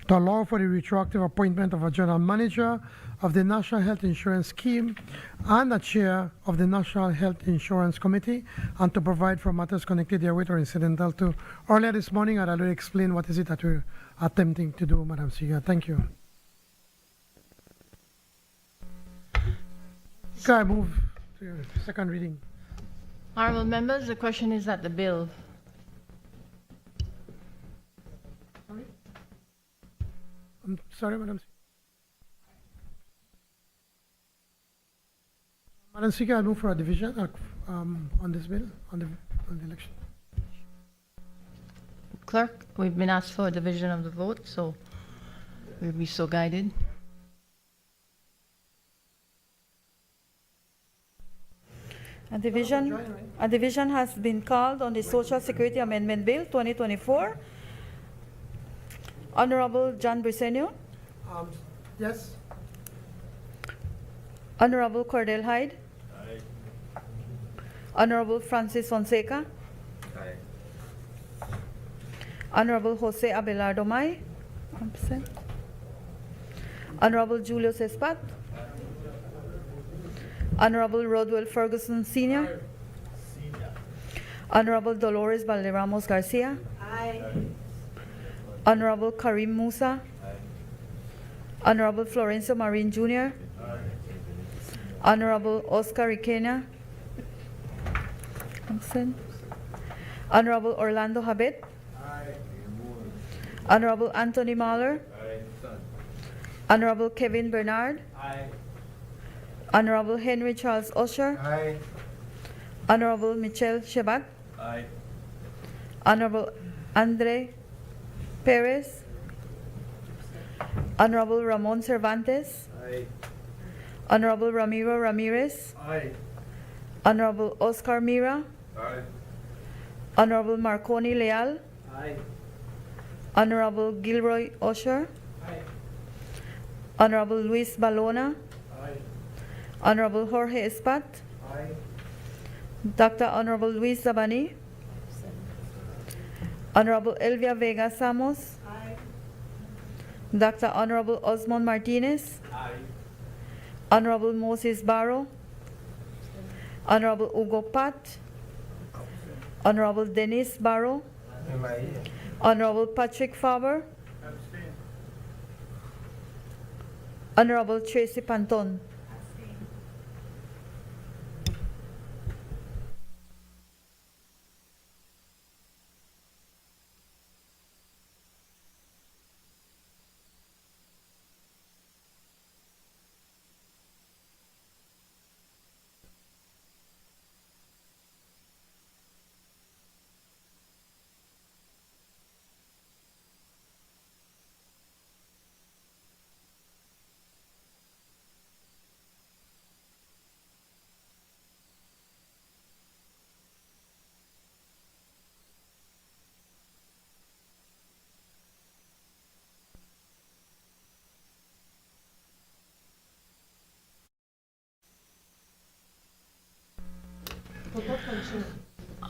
to allow for the retroactive appointment of a general manager of the National Health Insurance Scheme and a chair of the National Health Insurance Committee, and to provide for matters connected therewith or incidental to. Earlier this morning, I already explained what is it that we're attempting to do, Madam Speaker. Thank you. Speaker, I move to your second reading. Honorable members, the question is that the bill. I'm sorry, Madam Speaker. Madam Speaker, I move for a division on this bill, on the election. Clerk, we've been asked for a division of the vote, so we'll be so guided. A division has been called on the Social Security Amendment Bill 2024. Honorable John Briceño, Yes. Honorable Cordell Hyde, Honorable Francis Fonseca, Honorable Jose Abelardo May, absent. Honorable Julius Espat, Honorable Rodwell Ferguson Sr., Honorable Dolores Valderramos Garcia, Honorable Karim Musa, Honorable Florencio Marin Jr., Honorable Oscar Riquena, absent. Honorable Orlando Habet, Honorable Anthony Mahler, Honorable Kevin Bernard, Honorable Henry Charles Usher, Honorable Michelle Shebat, Honorable Andre Perez, Honorable Ramon Cervantes, Honorable Ramiro Ramirez, Honorable Oscar Mira, Honorable Marconi Leal, Honorable Gilroy Usher, Honorable Luis Balona, Honorable Jorge Espat, Dr. Honorable Luis Zabani, Honorable Elvia Vega Samos, Dr. Honorable Osmond Martinez, Honorable Moses Barrow, Honorable Hugo Pat, Honorable Dennis Barrow, Honorable Patrick Faber, Honorable Tracy Panton.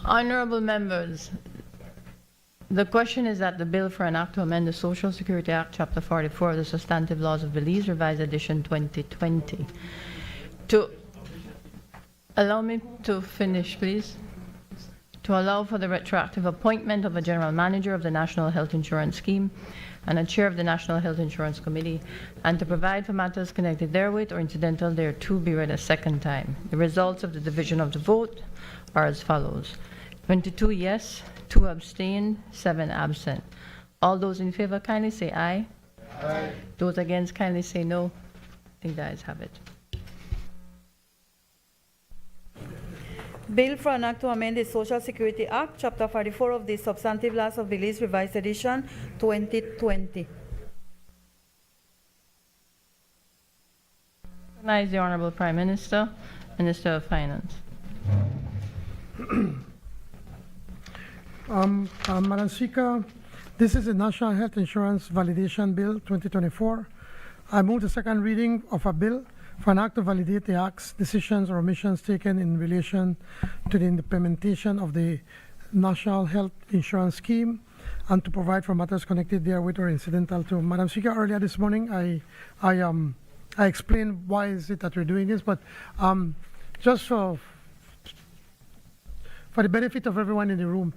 Honorable members, the question is that the bill for an act to amend the Social Security Act, Chapter 44 of the Substantive Laws of Belize, revised edition 2020, Allow me to finish, please. To allow for the retroactive appointment of a general manager of the National Health Insurance Scheme and a chair of the National Health Insurance Committee, and to provide for matters connected therewith or incidental thereto be read a second time. The results of the division of the vote are as follows: 22 yes, 2 abstain, 7 absent. All those in favor kindly say aye. Aye. Those against kindly say no. I think the ayes have it. Bill for an act to amend the Social Security Act, Chapter 44 of the Substantive Laws of Belize, Revised Edition, 2020. Recognize the Honorable Prime Minister, Minister of Finance. Madam Speaker, this is the National Health Insurance Validation Bill 2024. I move the second reading of a bill for an act to validate the acts, decisions, or omissions taken in relation to the implementation of the National Health Insurance Scheme and to provide for matters connected therewith or incidental to. Madam Speaker, earlier this morning, I explained why is it that we're doing this, but just for the benefit of everyone in the room,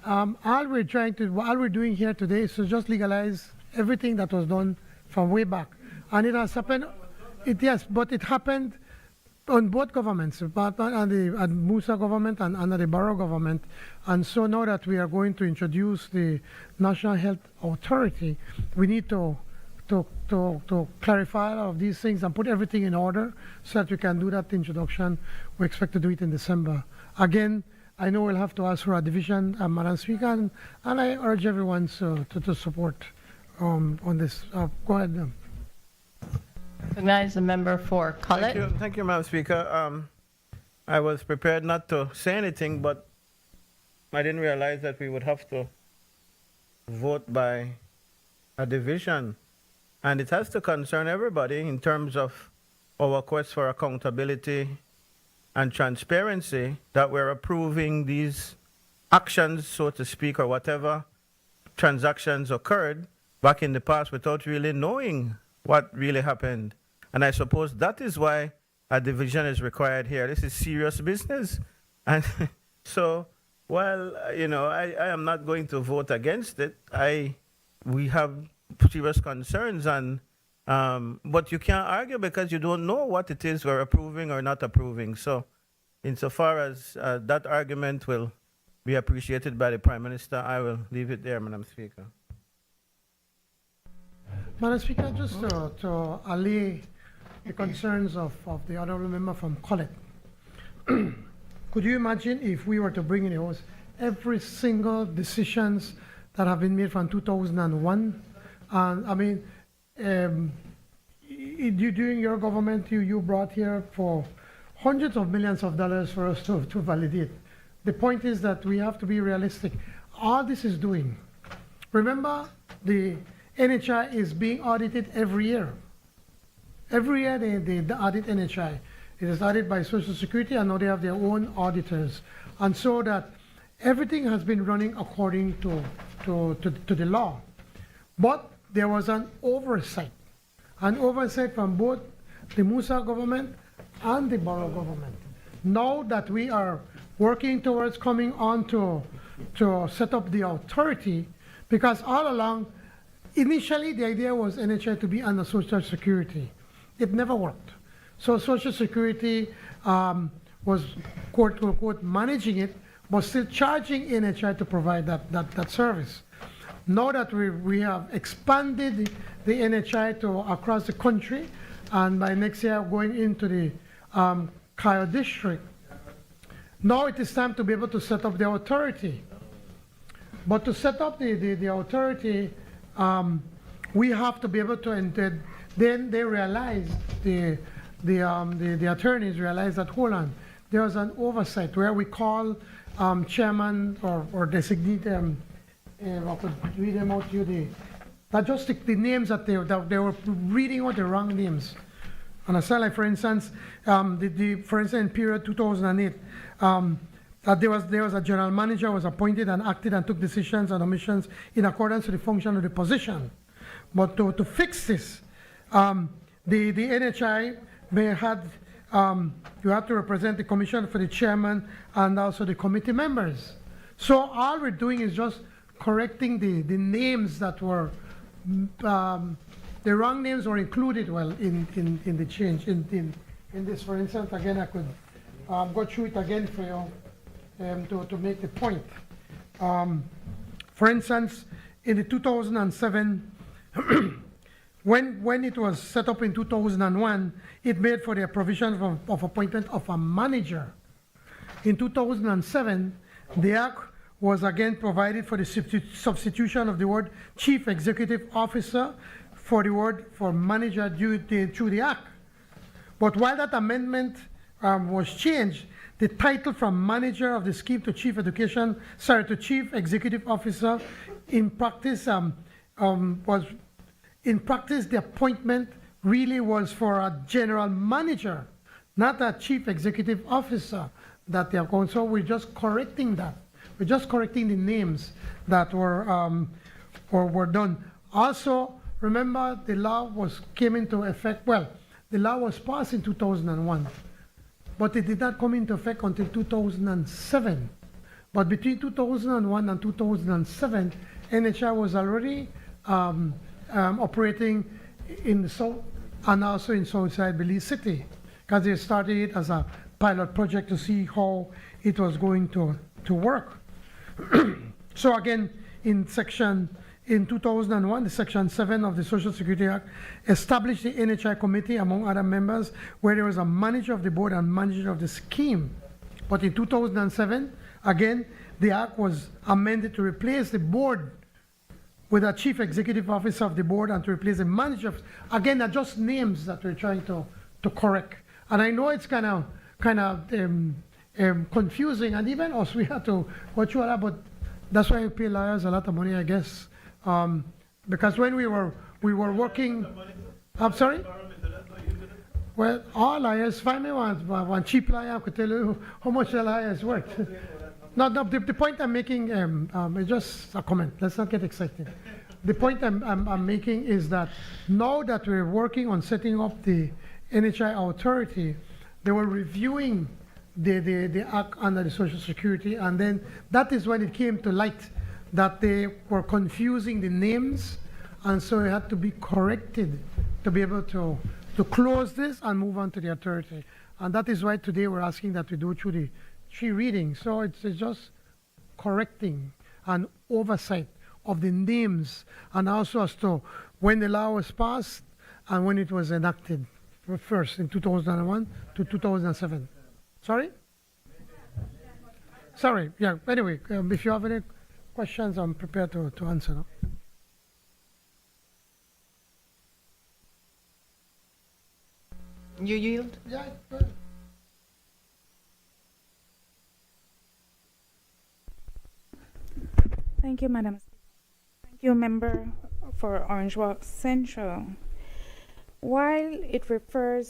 all we're doing here today is to just legalize everything that was done from way back, and it has happened. But it happened on both governments, but on the Musa government and under the Barrow government. And so now that we are going to introduce the National Health Authority, we need to clarify all of these things and put everything in order so that we can do that introduction. We expect to do it in December. Again, I know we'll have to ask for a division, Madam Speaker, and I urge everyone to support on this. Go ahead. Recognize the member for Collett. Thank you, Madam Speaker. I was prepared not to say anything, but I didn't realize that we would have to vote by a division. And it has to concern everybody in terms of our quest for accountability and transparency, that we're approving these actions, so to speak, or whatever transactions occurred back in the past without really knowing what really happened. And I suppose that is why a division is required here. This is serious business. And so, while, I am not going to vote against it, we have serious concerns, and but you can't argue because you don't know what it is we're approving or not approving. So, insofar as that argument will be appreciated by the Prime Minister, I will leave it there, Madam Speaker. Madam Speaker, just to allay the concerns of the honourable member from Collett, could you imagine if we were to bring in the house every single decisions that have been made from 2001? And I mean, during your government, you brought here for hundreds of millions of dollars for us to validate. The point is that we have to be realistic. All this is doing, remember, the NHI is being audited every year. Every year they audit NHI. It is audited by Social Security, and now they have their own auditors. And so that everything has been running according to the law. But there was an oversight from both the Musa government and the Barrow government. Now that we are working towards coming on to set up the authority, because all along, initially the idea was NHI to be under Social Security. It never worked. So Social Security was, quote unquote, managing it, but still charging NHI to provide that service. Now that we have expanded the NHI to across the country, and by next year going into the Kyle district, now it is time to be able to set up the authority. But to set up the authority, we have to be able to enter. Then they realized, the attorneys realized that, hold on, there was an oversight where we call chairman or designate them. I could read them out to you. Just the names that they were reading out the wrong names. And I said, like, for instance, for instance, in period 2008, that there was a general manager was appointed and acted and took decisions and omissions in accordance with the function of the position. But to fix this, the NHI may had you have to represent the commission for the chairman and also the committee members. So all we're doing is just correcting the names that were, the wrong names were included, well, in the change, in this. For instance, again, I could go through it again for you to make the point. For instance, in the 2007, when it was set up in 2001, it made for the provision of appointment of a manager. In 2007, the Act was again provided for the substitution of the word chief executive officer for the word for manager through the Act. But while that amendment was changed, the title from manager of the scheme to chief chief executive officer, in practice the appointment really was for a general manager, not a chief executive officer that they are going. So we're just correcting that. We're just correcting the names that were done. Also, remember the law came into effect. Well, the law was passed in 2001, but it did not come into effect until 2007. But between 2001 and 2007, NHI was already operating in the south and also in Southside Belize City, because they started it as a pilot project to see how it was going to work. So again, in 2001, the Section 7 of the Social Security Act established the NHI committee, among other members, where there was a manager of the board and manager of the scheme. But in 2007, again, the Act was amended to replace the board with a chief executive officer of the board and to replace the manager. Again, are just names that we're trying to correct. And I know it's kind of confusing, and even us, we had to go through that, but that's why we pay lawyers a lot of money, I guess. Because when we were working, I'm sorry? Well, all liars, find me one cheap liar, I could tell you how much the liar is worth. No, the point I'm making is just a comment. Let's not get excited. The point I'm making is that now that we're working on setting up the NHI authority, they were reviewing the Act under the Social Security, and then that is when it came to light that they were confusing the names, and so it had to be corrected to be able to close this and move on to the authority. And that is why today we're asking that we do through the 3 readings. So it's just correcting and oversight of the names, and also as to when the law was passed and when it was enacted, first in 2001 to 2007. Sorry? Sorry, yeah, anyway, if you have any questions, I'm prepared to answer them. You yield? Yeah, Thank you, Madam. Thank you, member for Orange Walk Central. While you refer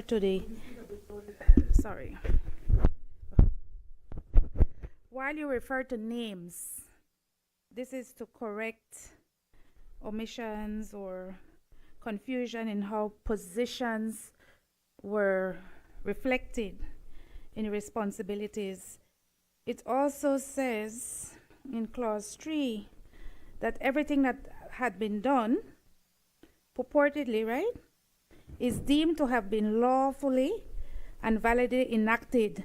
to the, while you refer to names, this is to correct omissions or confusion in how positions were reflected in responsibilities. It also says in clause 3 that everything that had been done, purportedly, right, is deemed to have been lawfully and validly enacted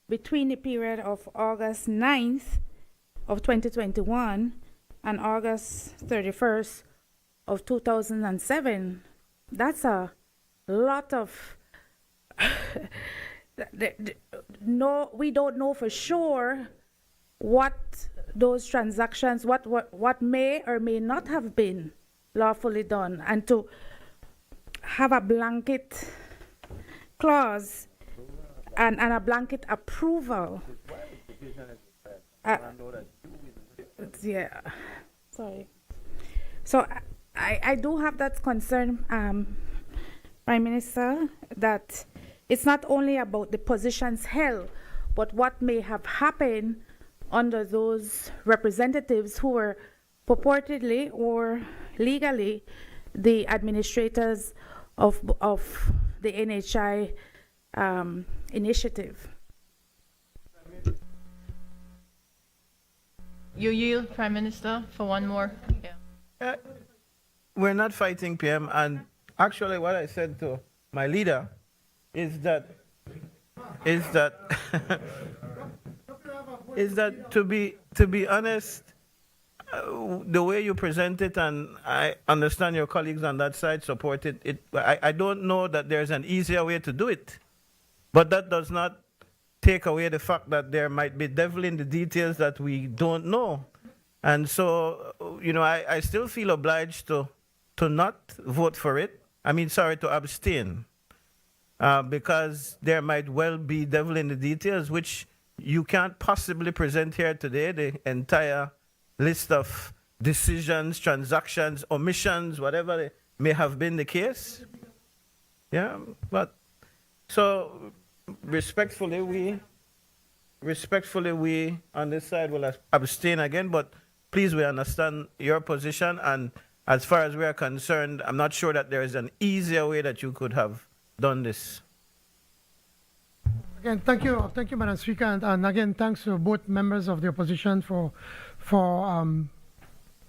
between the period of August 9th of 2021 and August 31st of 2007. That's a lot of no, we don't know for sure what those transactions, what may or may not have been lawfully done, and to have a blanket clause and a blanket approval. Yeah, sorry. So I do have that concern, Prime Minister, that it's not only about the positions held, but what may have happened under those representatives who were purportedly or legally the administrators of the NHI initiative. You yield, Prime Minister, for one more? Yeah. We're not fighting, PM, and actually what I said to my leader is that is that to be honest, the way you present it, and I understand your colleagues on that side support it. I don't know that there's an easier way to do it, but that does not take away the fact that there might be devil in the details that we don't know. And so, you know, I still feel obliged to not vote for it. I mean, sorry, to abstain. Because there might well be devil in the details, which you can't possibly present here today, the entire list of decisions, transactions, omissions, whatever may have been the case. Yeah, but so respectfully, we on this side will abstain again, but please, we understand your position, and as far as we are concerned, I'm not sure that there is an easier way that you could have done this. Again, thank you, Madam Speaker, and again, thanks to both members of the opposition for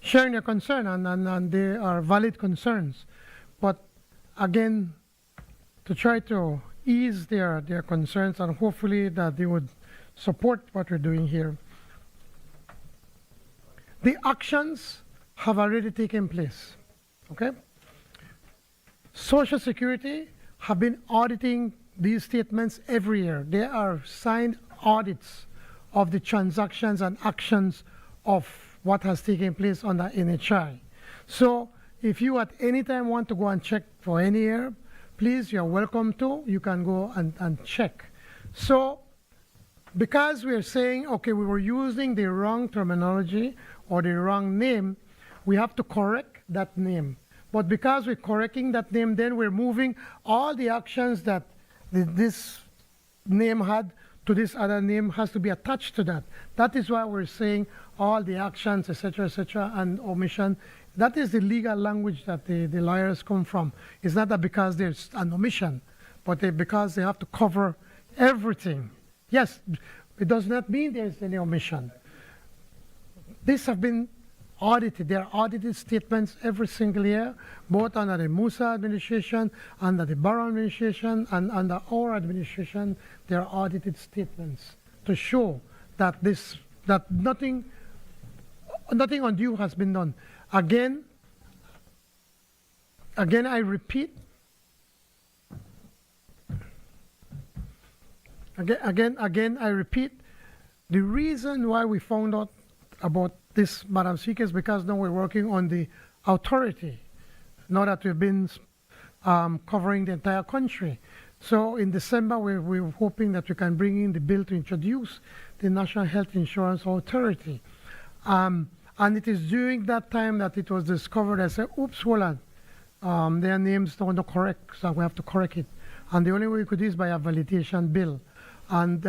sharing their concern, and they are valid concerns. But again, to try to ease their concerns, and hopefully that they would support what we're doing here. The actions have already taken place, okay? Social Security have been auditing these statements every year. There are signed audits of the transactions and actions of what has taken place on the NHI. So if you at any time want to go and check for any year, please, you're welcome to. You can go and check. So because we're saying, okay, we were using the wrong terminology or the wrong name, we have to correct that name. But because we're correcting that name, then we're moving all the actions that this name had to this other name has to be attached to that. That is why we're saying all the actions, etc., and omission. That is the legal language that the lawyers come from. It's not that because there's an omission, but because they have to cover everything. Yes, it does not mean there's any omission. These have been audited. There are audited statements every single year, both under the Musa administration, under the Barrow administration, and under our administration. There are audited statements to show that nothing undue has been done. Again, I repeat. Again, I repeat. The reason why we found out about this, Madam Speaker, is because now we're working on the authority, now that we've been covering the entire country. So in December, we're hoping that we can bring in the bill to introduce the National Health Insurance Authority. And it is during that time that it was discovered, I said, oops, hold on, their names don't correct, so we have to correct it. And the only way we could do is by a validation bill. And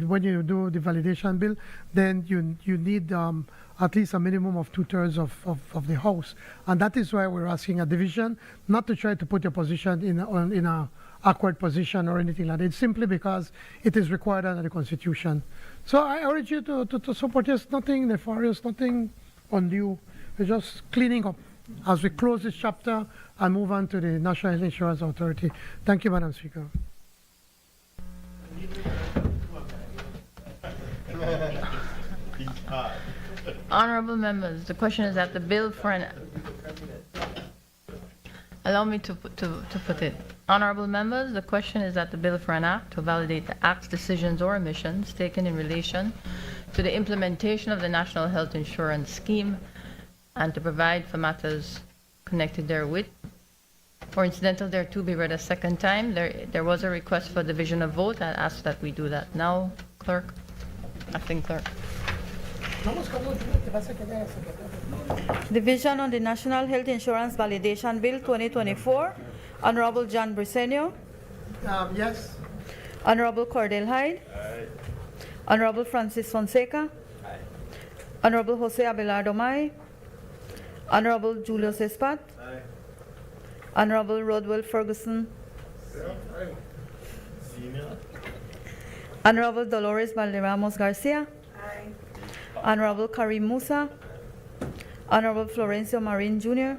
when you do the validation bill, then you need at least a minimum of 2/3 of the House. And that is why we're asking a division, not to try to put your position in a awkward position or anything like that. It's simply because it is required under the Constitution. So I urge you to support. There's nothing nefarious, nothing undue. We're just cleaning up as we close this chapter and move on to the National Health Insurance Authority. Thank you, Madam Speaker. Honorable members, the question is that the bill for an... Allow me to put it. Honorable members, the question is that the bill for an act to validate the acts, decisions, or omissions taken in relation to the implementation of the National Health Insurance Scheme and to provide for matters connected therewith or incidental thereto be read a second time. There was a request for division of vote. I ask that we do that now. Clerk, acting clerk. Division on the National Health Insurance Validation Bill 2024. Honorable John Briceño. Yes. Honorable Cordell Hyde. Aye. Honorable Francis Fonseca. Aye. Honorable Jose Abelardo Mai. Honorable Julius Espat. Aye. Honorable Rodwell Ferguson. Honorable Dolores Valderramos Garcia. Honorable Karim Musa. Honorable Florencio Marin Jr.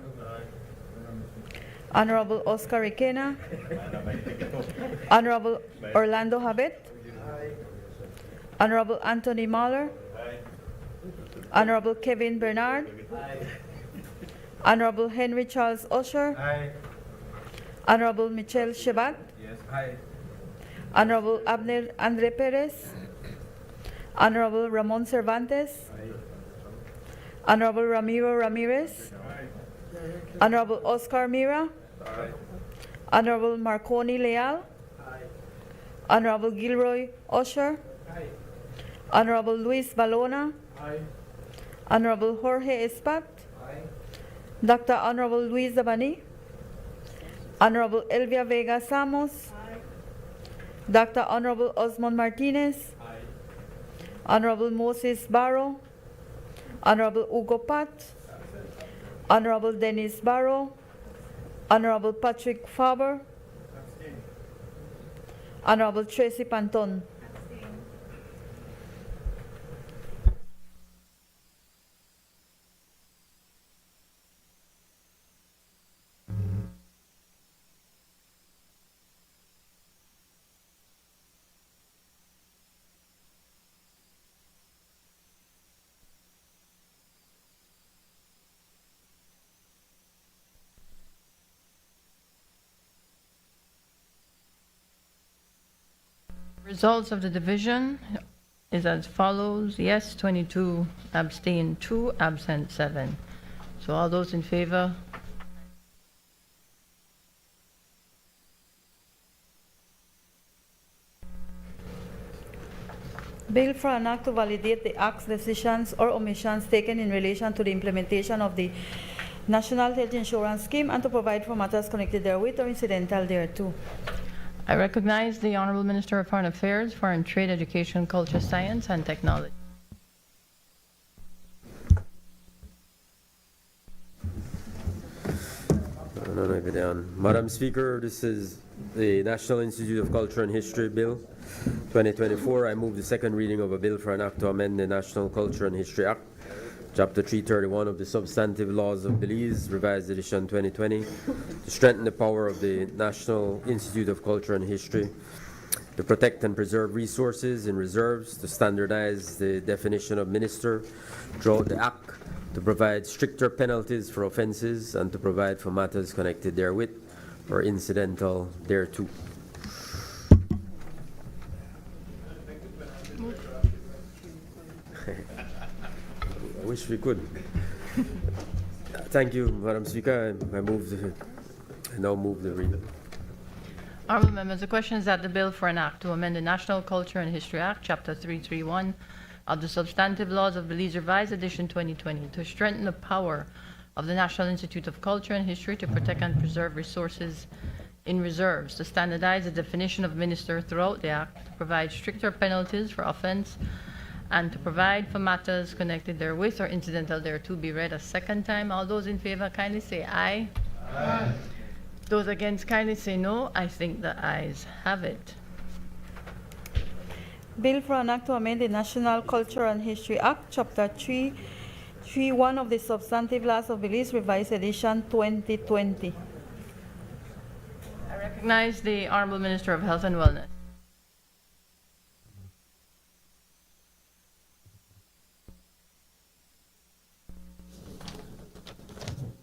Honorable Oscar Requena. Honorable Orlando Habet. Honorable Anthony Mahler. Honorable Kevin Bernard. Honorable Henry Charles Usher. Honorable Michelle Shebat. Honorable Abner Andre Perez. Honorable Ramon Cervantes. Honorable Ramiro Ramirez. Honorable Oscar Mira. Honorable Marconi Leal. Honorable Gilroy Usher. Honorable Luis Balona. Honorable Jorge Espat. Dr. Honorable Luis Zabani. Honorable Elvia Vega Samos. Dr. Honorable Osmond Martinez. Honorable Moses Barrow. Honorable Hugo Pat. Honorable Dennis Barrow. Honorable Patrick Faber. Honorable Tracy Panton. Results of the division is as follows: yes 22, abstain 2, absent 7. So all those in favor? Bill for an act to validate the acts, decisions, or omissions taken in relation to the implementation of the National Health Insurance Scheme and to provide for matters connected therewith or incidental thereto. I recognize the Honorable Minister of Foreign Affairs, Foreign Trade, Education, Culture, Science, and Technology. Madam Speaker, this is the National Institute of Culture and History Bill 2024. I move the second reading of a bill for an act to amend the National Culture and History Act, Chapter 331 of the Substantive Laws of Belize, Revised Edition 2020, to strengthen the power of the National Institute of Culture and History, to protect and preserve resources in reserves, to standardize the definition of minister throughout the Act, to provide stricter penalties for offenses, and to provide for matters connected therewith or incidental thereto. I wish we could. Thank you, Madam Speaker. I now move the reading. Honorable members, the question is that the bill for an act to amend the National Culture and History Act, Chapter 331 of the Substantive Laws of Belize, Revised Edition 2020, to strengthen the power of the National Institute of Culture and History to protect and preserve resources in reserves, to standardize the definition of minister throughout the Act, to provide stricter penalties for offense, and to provide for matters connected therewith or incidental thereto be read a second time. All those in favor kindly say aye. Aye. Those against kindly say no. I think the ayes have it. Bill for an act to amend the National Culture and History Act, Chapter 331 of the Substantive Laws of Belize, Revised Edition 2020. I recognize the Honorable Minister of Health and Wellness.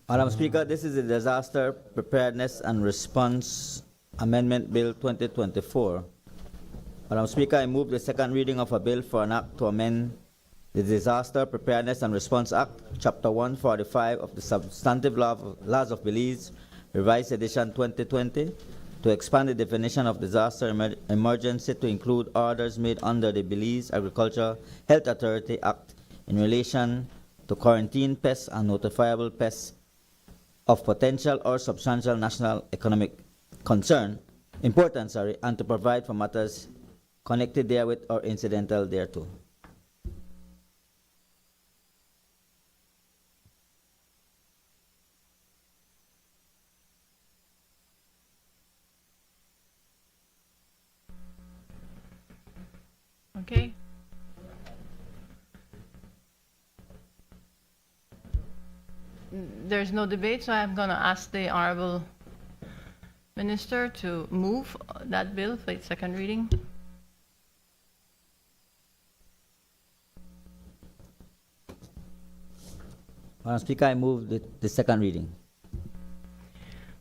Madam Speaker, this is the Disaster Preparedness and Response Amendment Bill 2024. Madam Speaker, I move the second reading of a bill for an act to amend the Disaster Preparedness and Response Act, Chapter 145 of the Substantive Laws of Belize, Revised Edition 2020, to expand the definition of disaster emergency to include orders made under the Belize Agricultural Health Authority Act in relation to quarantine pests and notifiable pests of potential or substantial national economic importance, and to provide for matters connected therewith or incidental thereto. Okay. There's no debate, so I'm going to ask the Honorable Minister to move that bill for its second reading. Madam Speaker, I move the second reading.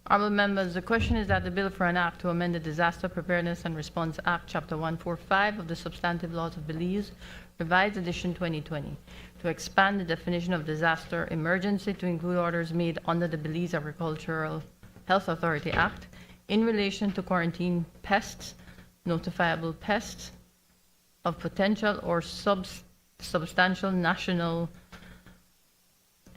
Honorable members, the question is that the bill for an act to amend the Disaster Preparedness and Response Act, Chapter 145 of the Substantive Laws of Belize, Revised Edition 2020, to expand the definition of disaster emergency to include orders made under the Belize Agricultural Health Authority Act in relation to quarantine pests, notifiable pests of potential or substantial national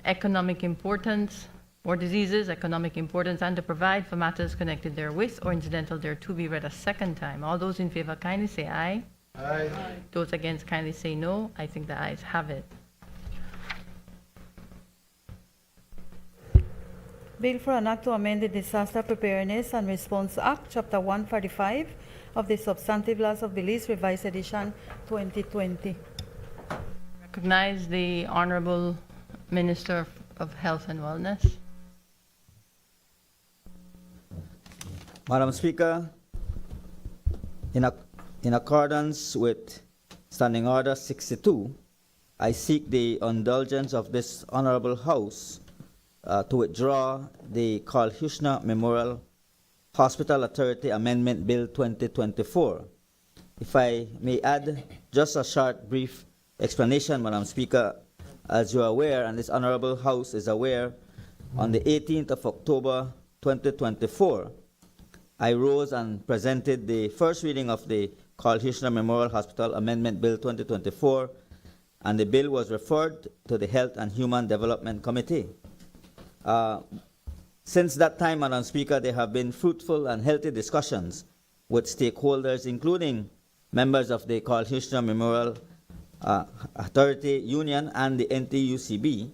economic importance or diseases, economic importance, and to provide for matters connected therewith or incidental thereto be read a second time. All those in favor kindly say aye. Aye. Those against kindly say no. I think the ayes have it. Bill for an act to amend the Disaster Preparedness and Response Act, Chapter 145 of the Substantive Laws of Belize, Revised Edition 2020. Recognize the Honorable Minister of Health and Wellness. Madam Speaker, in accordance with Standing Order 62, I seek the indulgence of this Honorable House to withdraw the Carl Huchner Memorial Hospital Authority Amendment Bill 2024. If I may add just a short, brief explanation, Madam Speaker, as you are aware, and this Honorable House is aware, on the 18th of October 2024, I rose and presented the first reading of the Carl Huchner Memorial Hospital Amendment Bill 2024, and the bill was referred to the Health and Human Development Committee. Since that time, Madam Speaker, there have been fruitful and healthy discussions with stakeholders, including members of the Carl Huchner Memorial Authority Union and the NTUCB.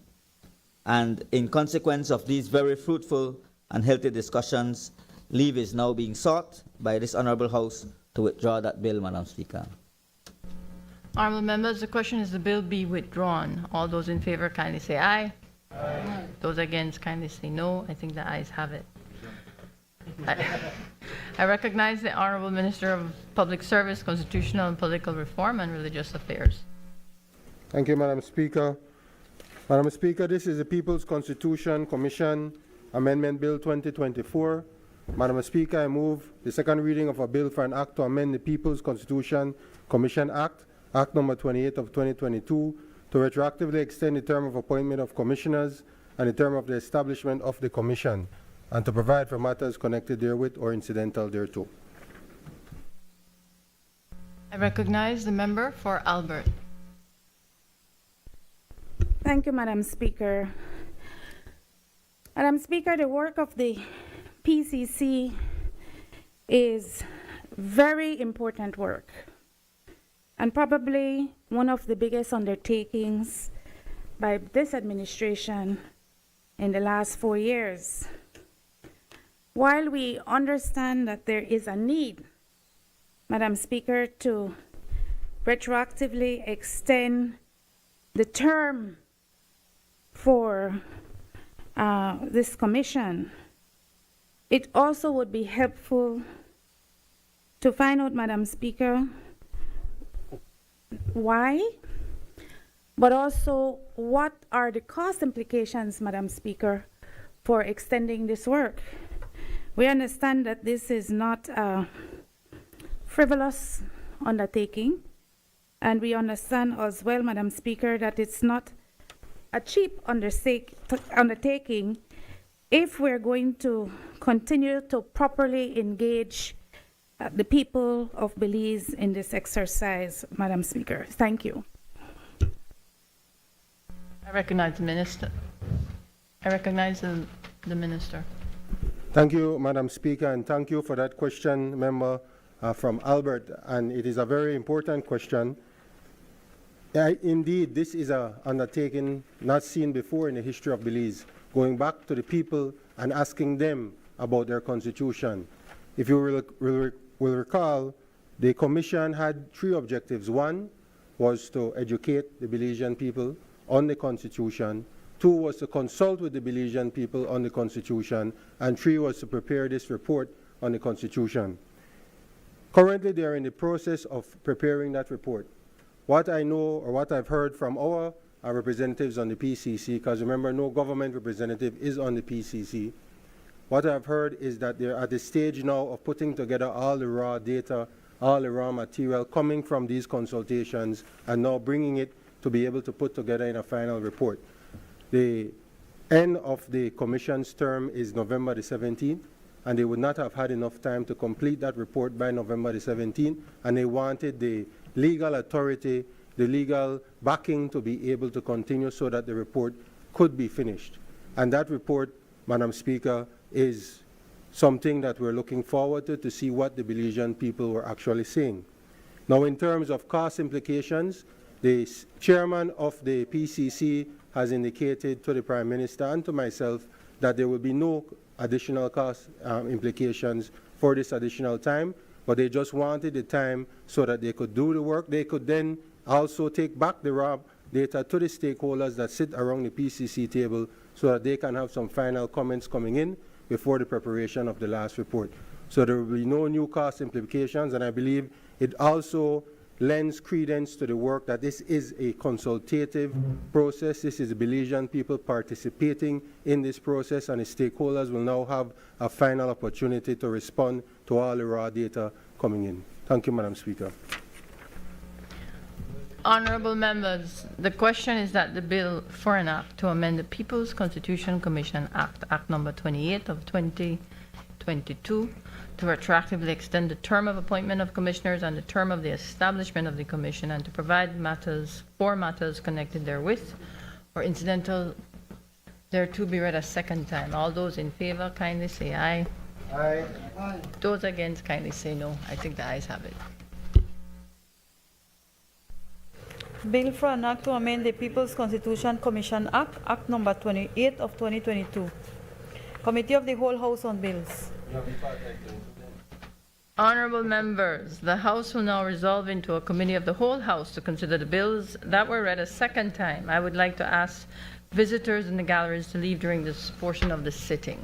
And in consequence of these very fruitful and healthy discussions, leave is now being sought by this Honorable House to withdraw that bill, Madam Speaker. Honorable members, the question is the bill be withdrawn. All those in favor kindly say aye. Aye. Those against kindly say no. I think the ayes have it. I recognize the Honorable Minister of Public Service, Constitutional and Political Reform and Religious Affairs. Thank you, Madam Speaker. Madam Speaker, this is the People's Constitution Commission Amendment Bill 2024. Madam Speaker, I move the second reading of a bill for an act to amend the People's Constitution Commission Act, Act number 28 of 2022, to retroactively extend the term of appointment of commissioners and the term of the establishment of the commission, and to provide for matters connected therewith or incidental thereto. I recognize the member for Albert. Thank you, Madam Speaker. Madam Speaker, the work of the PCC is very important work, and probably one of the biggest undertakings by this administration in the last 4 years. While we understand that there is a need, Madam Speaker, to retroactively extend the term for this commission, it also would be helpful to find out, Madam Speaker, why, but also what are the cost implications, Madam Speaker, for extending this work. We understand that this is not a frivolous undertaking, and we understand as well, Madam Speaker, that it's not a cheap undertaking if we're going to continue to properly engage the people of Belize in this exercise, Madam Speaker. Thank you. I recognize the minister. I recognize the minister. Thank you, Madam Speaker, and thank you for that question, member from Albert, and it is a very important question. Indeed, this is an undertaking not seen before in the history of Belize, going back to the people and asking them about their constitution. If you will recall, The commission had 3 objectives. 1 was to educate the Belizean people on the Constitution. 2 was to consult with the Belizean people on the Constitution. And 3 was to prepare this report on the Constitution. Currently, they are in the process of preparing that report. What I know or what I've heard from our representatives on the PCC, because remember, no government representative is on the PCC. What I've heard is that they're at the stage now of putting together all the raw data, all the raw material coming from these consultations, and now bringing it to be able to put together in a final report. The end of the commission's term is November the 17th, and they would not have had enough time to complete that report by November the 17th, and they wanted the legal authority, the legal backing to be able to continue so that the report could be finished. And that report, Madam Speaker, is something that we're looking forward to see what the Belizean people were actually saying. Now, in terms of cost implications, the chairman of the PCC has indicated to the Prime Minister and to myself that there will be no additional cost implications for this additional time, but they just wanted the time so that they could do the work. They could then also take back the raw data to the stakeholders that sit around the PCC table so that they can have some final comments coming in before the preparation of the last report. So there will be no new cost implications, and I believe it also lends credence to the work that this is a consultative process. This is the Belizean people participating in this process, and the stakeholders will now have a final opportunity to respond to all the raw data coming in. Thank you, Madam Speaker. Honorable members, the question is that the bill for an act to amend the People's Constitution Commission Act, Act number 28 of 2022, to retroactively extend the term of appointment of commissioners and the term of the establishment of the commission, and to provide for matters connected therewith or incidental thereto be read a second time. All those in favor kindly say aye. Aye. Those against kindly say no. I think the ayes have it. Bill for an act to amend the People's Constitution Commission Act, Act number 28 of 2022. Committee of the Whole House on Bills. Honorable members, the House will now resolve into a committee of the whole House to consider the bills that were read a second time. I would like to ask visitors in the galleries to leave during this portion of the sitting.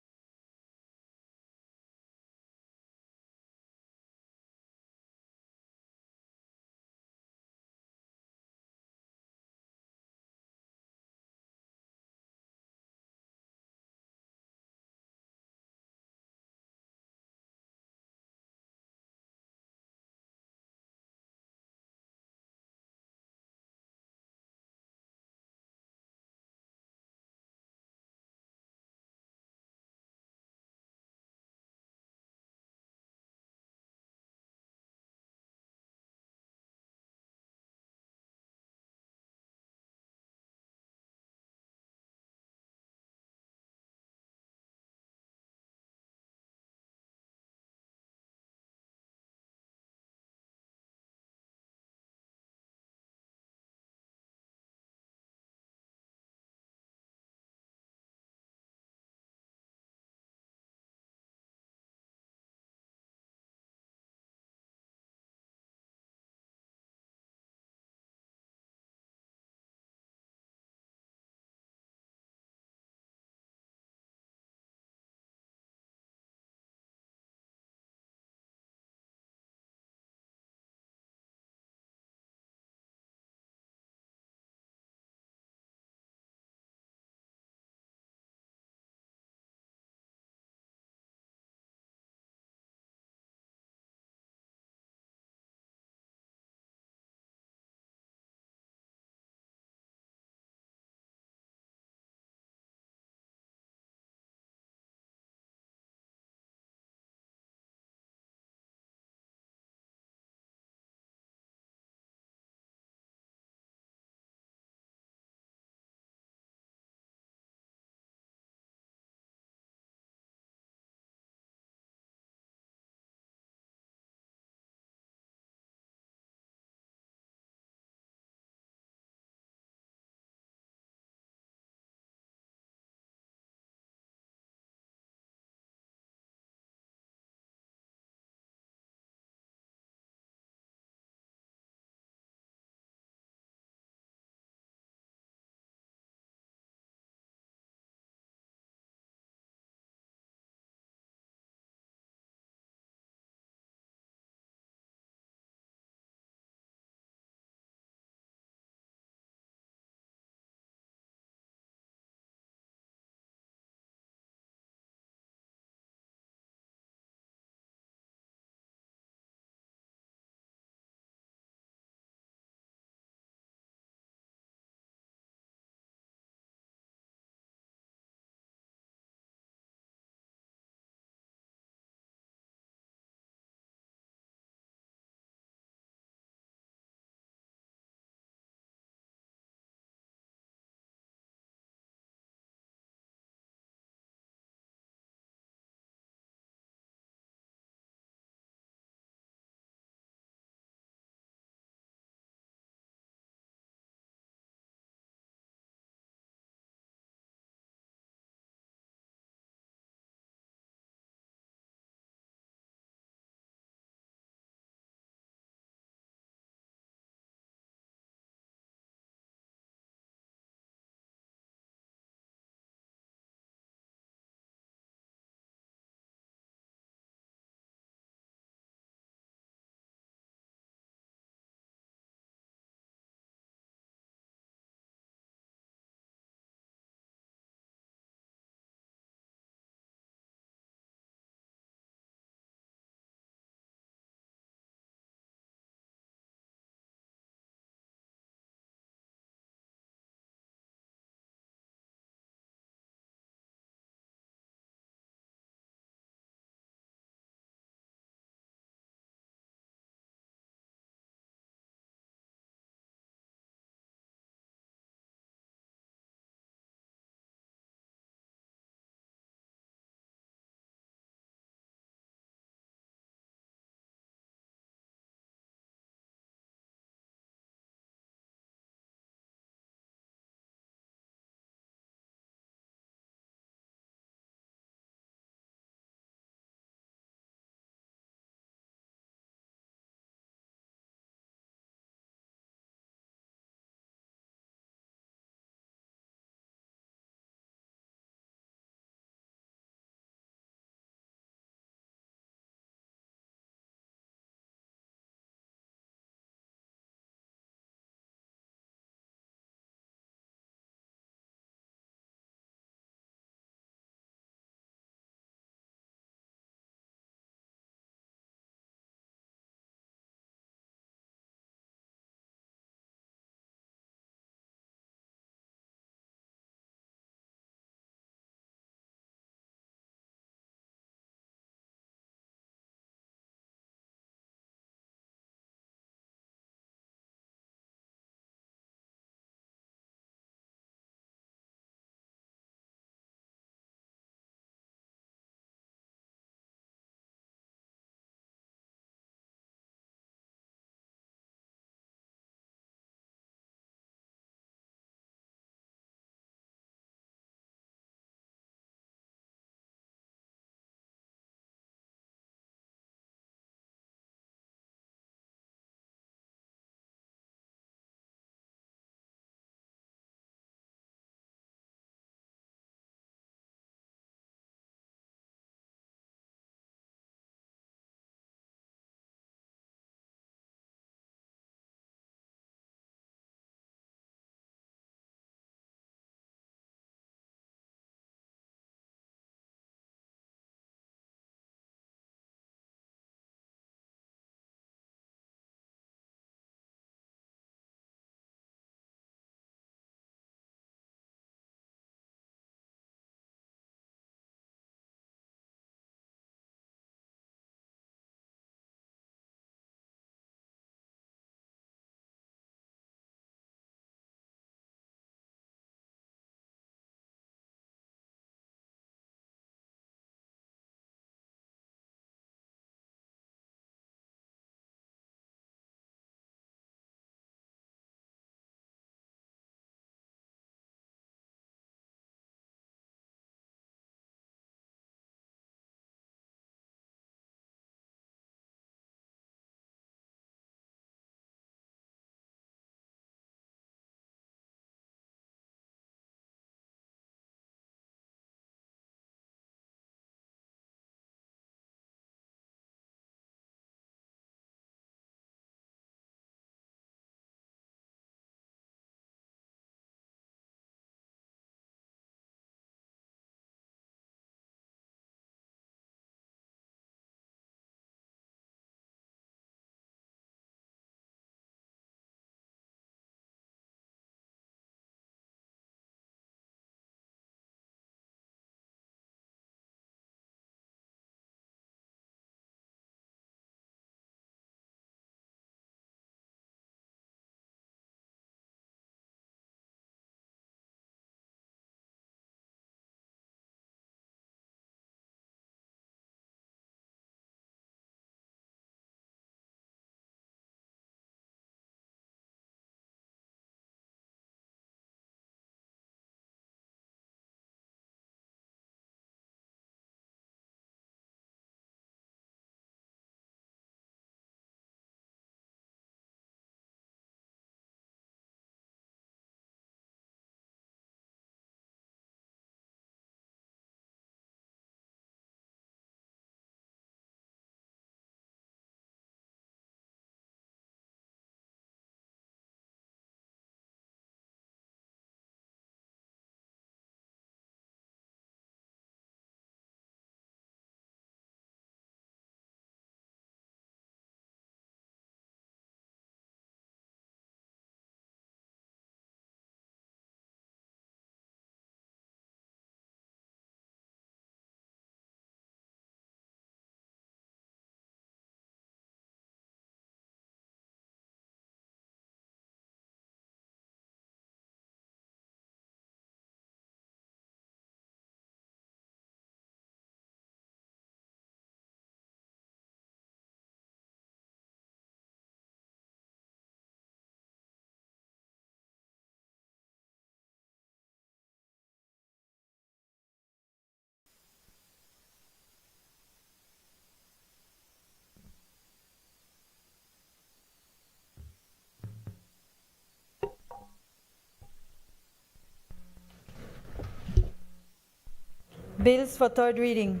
Bills for third reading.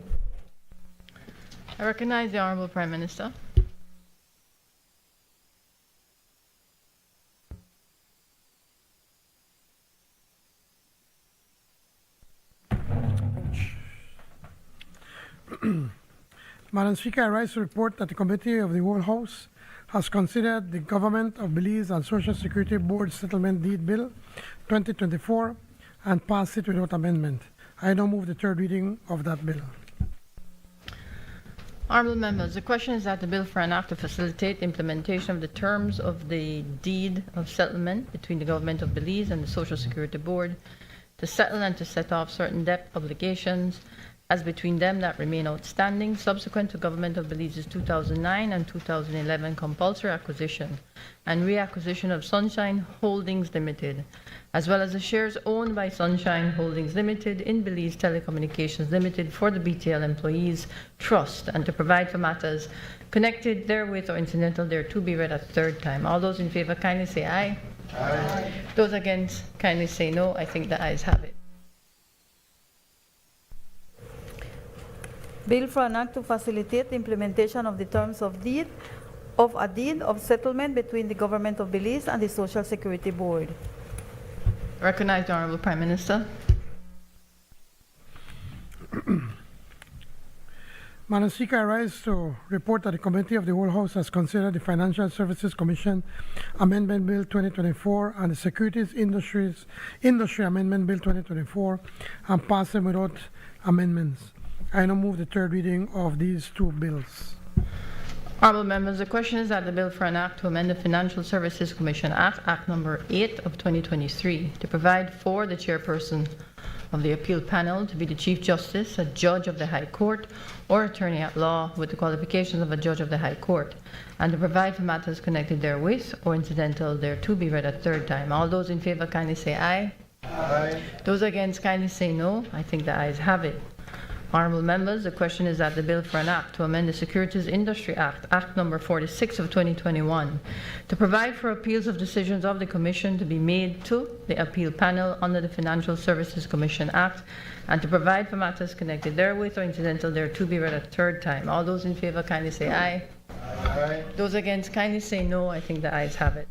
I recognize the Honorable Prime Minister. Madam Speaker, I rise to report that the Committee of the Whole House has considered the Government of Belize and Social Security Board Settlement Deed Bill 2024 and passed it without amendment. I now move the third reading of that bill. Honorable members, the question is that the bill for an act to facilitate the implementation of the terms of the deed of settlement between the Government of Belize and the Social Security Board to settle and to set off certain debt obligations as between them that remain outstanding subsequent to Government of Belize's 2009 and 2011 compulsory acquisition and reacquisition of Sunshine Holdings Limited, as well as the shares owned by Sunshine Holdings Limited in Belize Telecommunications Limited for the BTL Employees Trust, and to provide for matters connected therewith or incidental thereto be read a third time. All those in favor kindly say aye. Aye. Those against kindly say no. I think the ayes have it. Bill for an act to facilitate the implementation of the terms of a deed of settlement between the Government of Belize and the Social Security Board. Recognize the Honorable Prime Minister. Madam Speaker, I rise to report that the Committee of the Whole House has considered the Financial Services Commission Amendment Bill 2024 and the Securities Industry Amendment Bill 2024 and passed them without amendments. I now move the third reading of these two bills. Honorable members, the question is that the bill for an act to amend the Financial Services Commission Act, Act number 8 of 2023, to provide for the chairperson of the appeal panel to be the Chief Justice, a judge of the High Court, or attorney at law with the qualifications of a judge of the High Court, and to provide for matters connected therewith or incidental thereto be read a third time. All those in favor kindly say aye. Aye. Those against kindly say no. I think the ayes have it. Honorable members, the question is that the bill for an act to amend the Securities Industry Act, Act number 46 of 2021, to provide for appeals of decisions of the Commission to be made to the appeal panel under the Financial Services Commission Act, and to provide for matters connected therewith or incidental thereto be read a third time. All those in favor kindly say aye. Aye. Those against kindly say no. I think the ayes have it.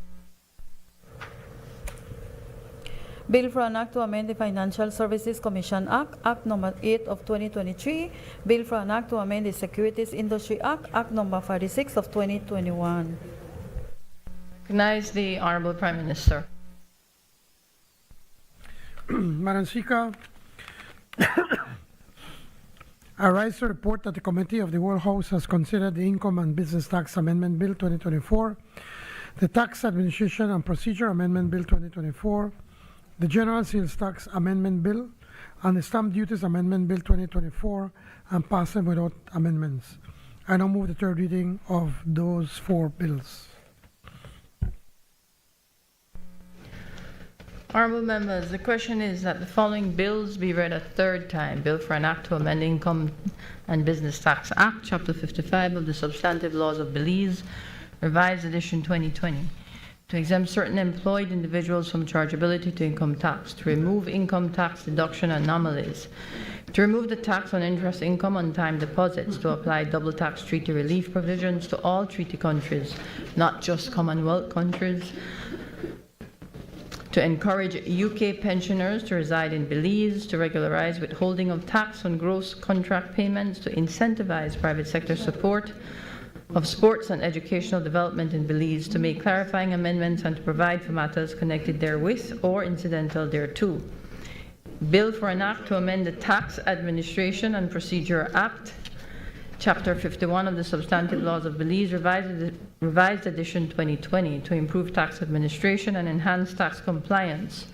Bill for an act to amend the Financial Services Commission Act, Act number 8 of 2023. Bill for an act to amend the Securities Industry Act, Act number 46 of 2021. Recognize the Honorable Prime Minister. Madam Speaker, I rise to report that the Committee of the Whole House has considered the Income and Business Tax Amendment Bill 2024, the Tax Administration and Procedure Amendment Bill 2024, the General Sales Tax Amendment Bill, and the Stamp Duties Amendment Bill 2024, and pass them without amendments. I now move the third reading of those four bills. Honorable members, the question is that the following bills be read a third time. Bill for an act to amend the Income and Business Tax Act, Chapter 55 of the Substantive Laws of Belize, Revised Edition 2020. To exempt certain employed individuals from chargeability to income tax, to remove income tax deduction anomalies, to remove the tax on interest income on time deposits, to apply double tax treaty relief provisions to all treaty countries, not just Commonwealth countries, to encourage UK pensioners to reside in Belize, to regularize withholding of tax on gross contract payments, to incentivize private sector support of sports and educational development in Belize, to make clarifying amendments and to provide for matters connected therewith or incidental thereto. Bill for an act to amend the Tax Administration and Procedure Act, Chapter 51 of the Substantive Laws of Belize, Revised Edition 2020, to improve tax administration and enhance tax compliance,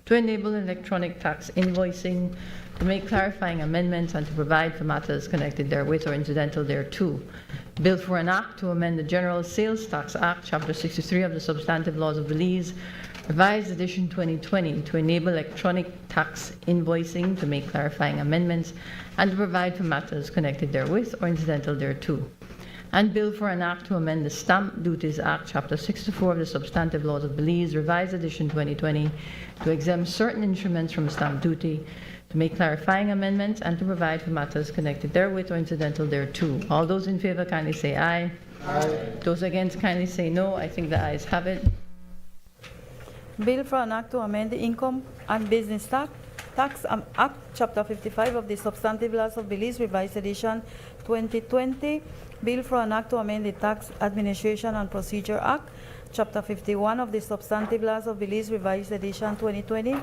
to enable electronic tax invoicing, to make clarifying amendments and to provide for matters connected therewith or incidental thereto. Bill for an act to amend the General Sales Tax Act, Chapter 63 of the Substantive Laws of Belize, Revised Edition 2020, to enable electronic tax invoicing, to make clarifying amendments, and to provide for matters connected therewith or incidental thereto. And Bill for an act to amend the Stamp Duties Act, Chapter 64 of the Substantive Laws of Belize, Revised Edition 2020, to exempt certain instruments from stamp duty, to make clarifying amendments, and to provide for matters connected therewith or incidental thereto. All those in favor kindly say aye. Aye. Those against kindly say no. I think the ayes have it. Bill for an act to amend the Income and Business Tax Act, Chapter 55 of the Substantive Laws of Belize, Revised Edition 2020. Bill for an act to amend the Tax Administration and Procedure Act, Chapter 51 of the Substantive Laws of Belize, Revised Edition 2020.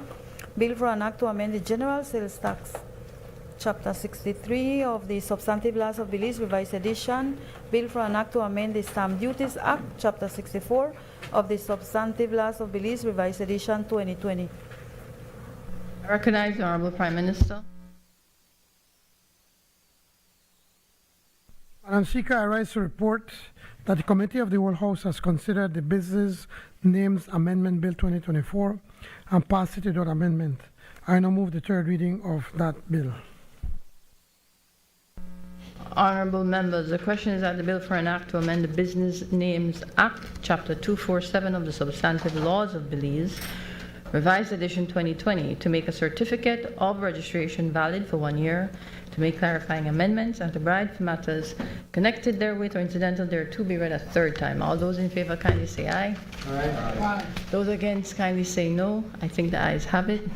Bill for an act to amend the General Sales Tax, Chapter 63 of the Substantive Laws of Belize, Revised Edition. Bill for an act to amend the Stamp Duties Act, Chapter 64 of the Substantive Laws of Belize, Revised Edition 2020. I recognize the Honorable Prime Minister. Madam Speaker, I rise to report that the Committee of the Whole House has considered the Business Names Amendment Bill 2024 and passed it without amendment. I now move the third reading of that bill. Honorable members, the question is that the bill for an act to amend the Business Names Act, Chapter 247 of the Substantive Laws of Belize, Revised Edition 2020, to make a certificate of registration valid for 1 year, to make clarifying amendments, and to provide for matters connected therewith or incidental thereto be read a third time. All those in favor kindly say aye. Aye. Those against kindly say no. I think the ayes have it.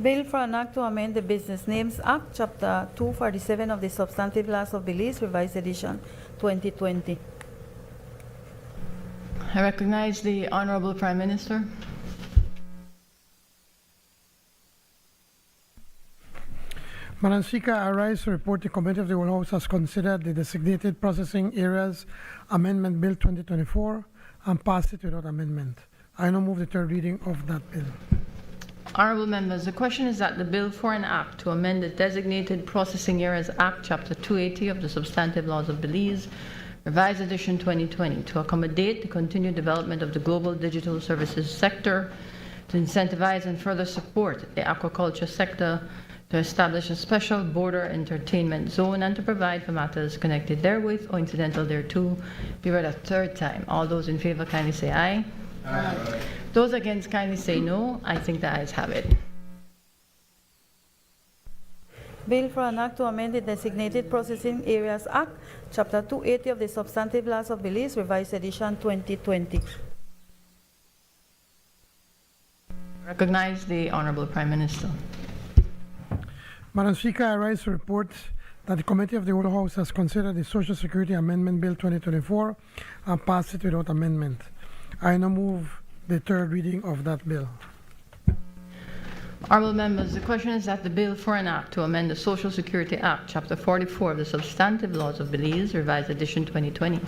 Bill for an act to amend the Business Names Act, Chapter 247 of the Substantive Laws of Belize, Revised Edition 2020. I recognize the Honorable Prime Minister. Madam Speaker, I rise to report the Committee of the Whole House has considered the Designated Processing Areas Amendment Bill 2024 and passed it without amendment. I now move the third reading of that bill. Honorable members, the question is that the bill for an act to amend the Designated Processing Areas Act, Chapter 280 of the Substantive Laws of Belize, Revised Edition 2020, to accommodate the continued development of the global digital services sector, to incentivize and further support the aquaculture sector, to establish a special border entertainment zone, and to provide for matters connected therewith or incidental thereto be read a third time. All those in favor kindly say aye. Aye. Those against kindly say no. I think the ayes have it. Bill for an act to amend the Designated Processing Areas Act, Chapter 280 of the Substantive Laws of Belize, Revised Edition 2020. Recognize the Honorable Prime Minister. Madam Speaker, I rise to report that the Committee of the Whole House has considered the Social Security Amendment Bill 2024 and passed it without amendment. I now move the third reading of that bill. Honorable members, the question is that the bill for an act to amend the Social Security Act, Chapter 44 of the Substantive Laws of Belize, Revised Edition 2020,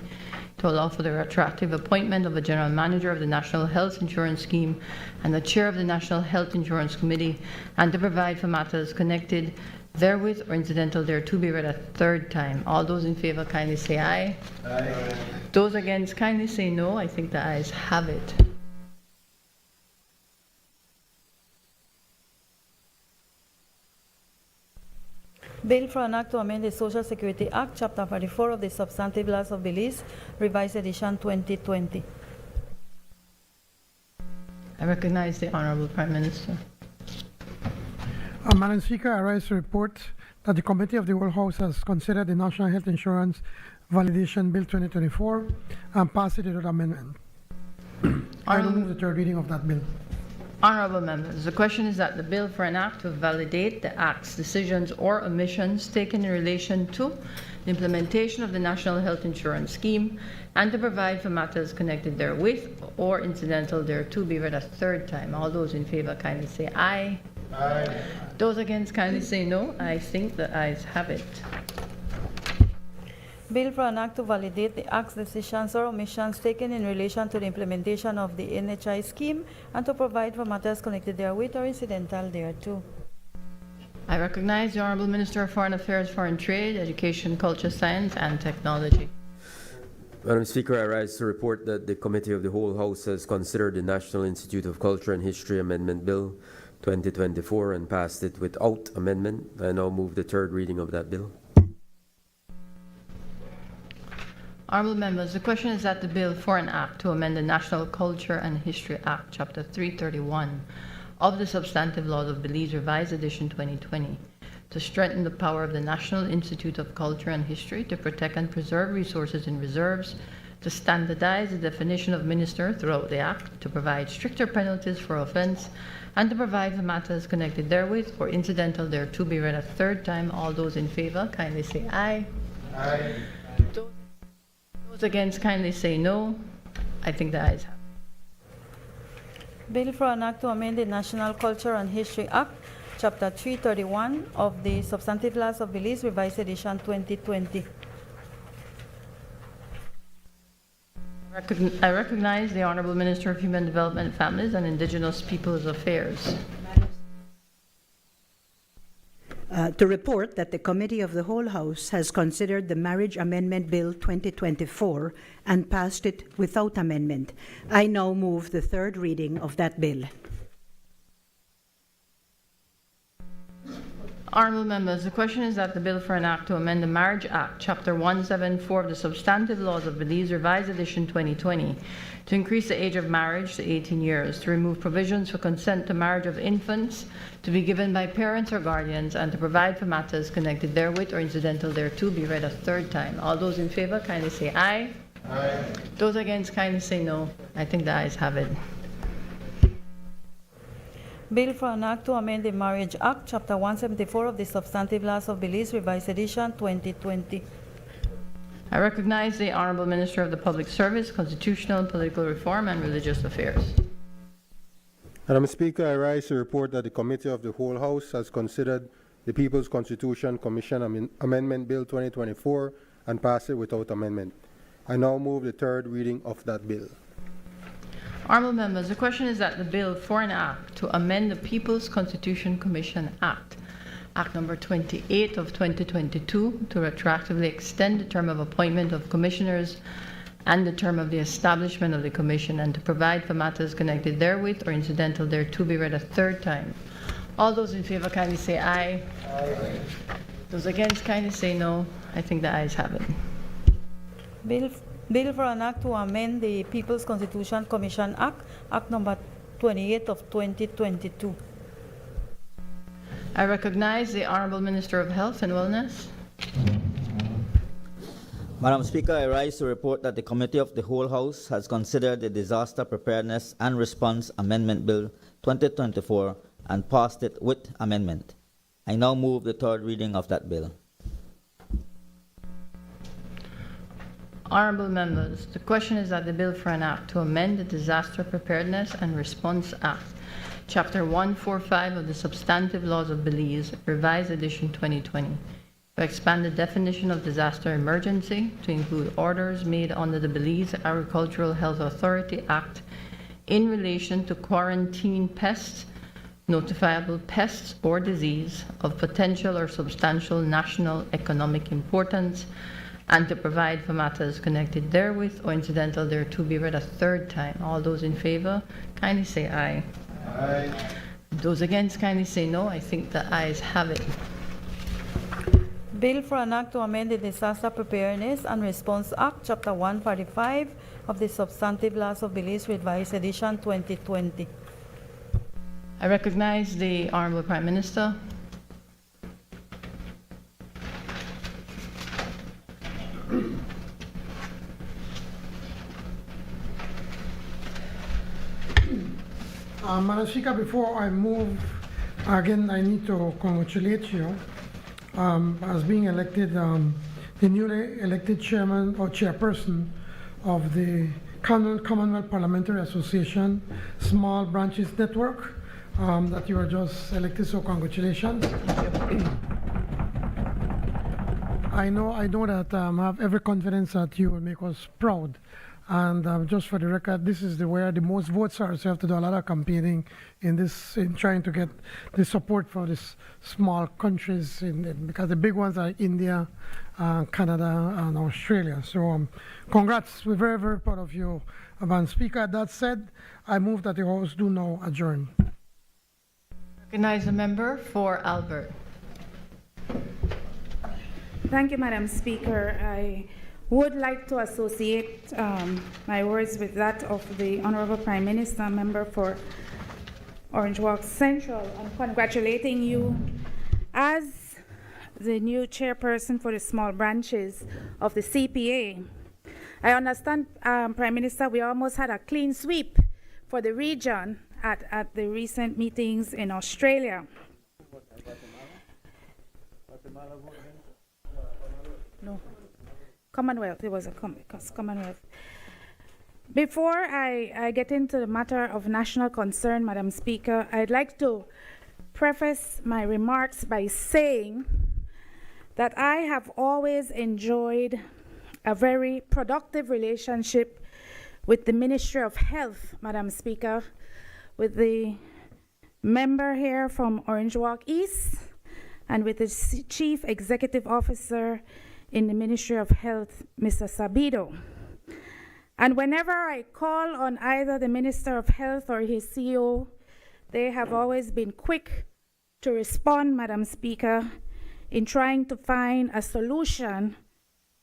to allow for the retroactive appointment of a general manager of the National Health Insurance Scheme and the chair of the National Health Insurance Committee, and to provide for matters connected therewith or incidental thereto be read a third time. All those in favor kindly say aye. Aye. Those against kindly say no. I think the ayes have it. Bill for an act to amend the Social Security Act, Chapter 44 of the Substantive Laws of Belize, Revised Edition 2020. I recognize the Honorable Prime Minister. Madam Speaker, I rise to report that the Committee of the Whole House has considered the National Health Insurance Validation Bill 2024 and passed it without amendment. I will move the third reading of that bill. Honorable members, the question is that the bill for an act to validate the acts, decisions, or omissions taken in relation to the implementation of the National Health Insurance Scheme and to provide for matters connected therewith or incidental thereto be read a third time. All those in favor kindly say aye. Aye. Those against kindly say no. I think the ayes have it. Bill for an act to validate the acts, decisions, or omissions taken in relation to the implementation of the NHI scheme and to provide for matters connected therewith or incidental thereto. I recognize the Honorable Minister of Foreign Affairs, Foreign Trade, Education, Culture, Science, and Technology. Madam Speaker, I rise to report that the Committee of the Whole House has considered the National Institute of Culture and History Amendment Bill 2024 and passed it without amendment. I now move the third reading of that bill. Honorable members, the question is that the bill for an act to amend the National Culture and History Act, Chapter 331 of the substantive laws of Belize, revised edition 2020, to strengthen the power of the National Institute of Culture and History to protect and preserve resources in reserves, to standardize the definition of minister throughout the Act, to provide stricter penalties for offense, and to provide for matters connected therewith or incidental thereto be read a third time. All those in favor, kindly say aye. Aye. Those against, kindly say no. I think the ayes have it. Bill for an act to amend the National Culture and History Act, Chapter 331 of the Substantive Laws of Belize, revised edition 2020. I recognize the Honorable Minister of Human Development, Families and Indigenous Peoples Affairs. To report that the Committee of the Whole House has considered the Marriage Amendment Bill 2024 and passed it without amendment. I now move the third reading of that bill. Honourable members, the question is that the bill for an act to amend the Marriage Act, Chapter 174 of the Substantive Laws of Belize, revised edition 2020, to increase the age of marriage to 18 years, to remove provisions for consent to marriage of infants to be given by parents or guardians, and to provide for matters connected therewith or incidental thereto be read a third time. All those in favour, kindly say aye. Aye. Those against, kindly say no. I think the ayes have it. Bill for an act to amend the Marriage Act, Chapter 174 of the Substantive Laws of Belize, revised edition 2020. I recognize the Honourable Minister of the Public Service, Constitutional and Political Reform and Religious Affairs. Madam Speaker, I rise to report that the Committee of the Whole House has considered the People's Constitution Commission Amendment Bill 2024 and passed it without amendment. I now move the third reading of that bill. Honourable members, the question is that the bill for an act to amend the People's Constitution Commission Act, Act number 28 of 2022, to retroactively extend the term of appointment of commissioners and the term of the establishment of the commission, and to provide for matters connected therewith or incidental thereto be read a third time. All those in favour, kindly say aye. Aye. Those against, kindly say no. I think the ayes have it. Bill for an act to amend the People's Constitution Commission Act, Act number 28 of 2022. I recognize the Honourable Minister of Health and Wellness. Madam Speaker, I rise to report that the Committee of the Whole House has considered the Disaster Preparedness and Response Amendment Bill 2024 and passed it with amendment. I now move the third reading of that bill. Honourable members, the question is that the bill for an act to amend the Disaster Preparedness and Response Act, Chapter 145 of the Substantive Laws of Belize, revised edition 2020, to expand the definition of disaster emergency to include orders made under the Belize Agricultural Health Authority Act in relation to quarantine pests, notifiable pests or disease of potential or substantial national economic importance, and to provide for matters connected therewith or incidental thereto be read a third time. All those in favour, kindly say aye. Aye. Those against, kindly say no. I think the ayes have it. Bill for an act to amend the Disaster Preparedness and Response Act, Chapter 145 of the Substantive Laws of Belize, revised edition 2020. I recognize the Honourable Prime Minister. Madam Speaker, before I move, again, I need to congratulate you as being elected, the newly elected chairman or chairperson of the Commonwealth Parliamentary Association Small Branches Network, that you were just elected, so congratulations. I know that I have every confidence that you will make us proud. And just for the record, this is where the most votes are, so you have to do a lot of campaigning in trying to get the support for these small countries, because the big ones are India, Canada, and Australia. So congrats, we're very, very proud of you, Madam Speaker. That said, I move that the House do now adjourn. Recognize the member for Albert. Thank you, Madam Speaker. I would like to associate my words with that of the Honorable Prime Minister, member for Orange Walk Central and congratulating you as the new chairperson for the small branches of the CPA. I understand, Prime Minister, we almost had a clean sweep for the region at the recent meetings in Australia. No, Commonwealth, it was a Commonwealth. Before I get into the matter of national concern, Madam Speaker, I'd like to preface my remarks by saying that I have always enjoyed a very productive relationship with the Ministry of Health, Madam Speaker, with the member here from Orange Walk East, and with the Chief Executive Officer in the Ministry of Health, Mr. Sabido. And whenever I call on either the Minister of Health or his CEO, they have always been quick to respond, Madam Speaker, in trying to find a solution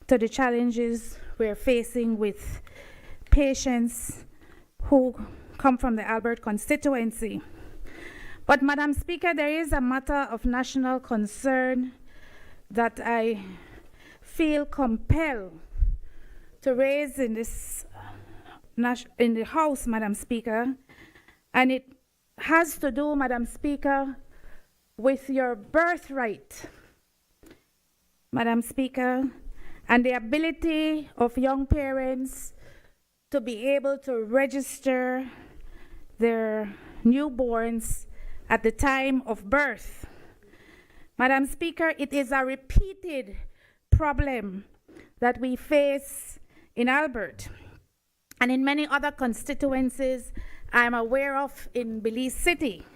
to the challenges we're facing with patients who come from the Albert constituency. But, Madam Speaker, there is a matter of national concern that I feel compelled to raise in the House, Madam Speaker, and it has to do, Madam Speaker, with your birthright, Madam Speaker, and the ability of young parents to be able to register their newborns at the time of birth. Madam Speaker, it is a repeated problem that we face in Albert and in many other constituencies I'm aware of in Belize City.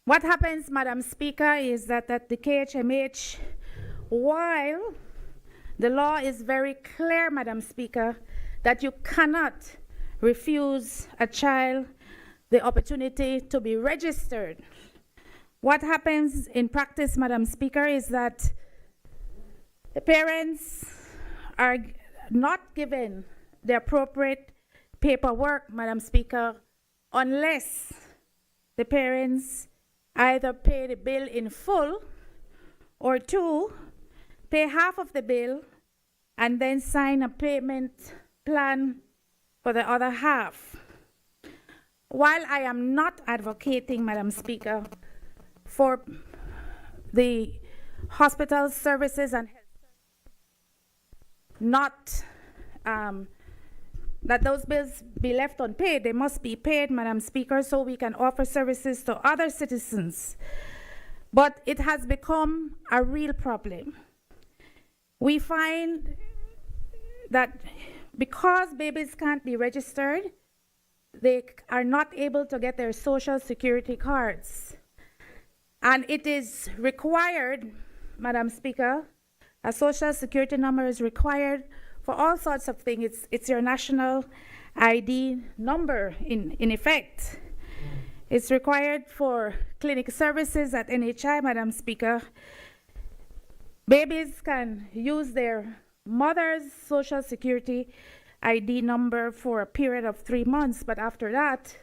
What happens, Madam Speaker, is that at the KHMH, while the law is very clear, Madam Speaker, that you cannot refuse a child the opportunity to be registered, what happens in practice, Madam Speaker, is that the parents are not given the appropriate paperwork, Madam Speaker, unless the parents either pay the bill in full or two, pay half of the bill and then sign a payment plan for the other half. While I am not advocating, Madam Speaker, for the hospital services and health not that those bills be left unpaid. They must be paid, Madam Speaker, so we can offer services to other citizens. But it has become a real problem. We find that because babies can't be registered, they are not able to get their Social Security cards. And it is required, Madam Speaker, a Social Security number is required for all sorts of things. It's your national ID number in effect. It's required for clinic services at NHI, Madam Speaker. Babies can use their mother's Social Security ID number for a period of 3 months, but after that,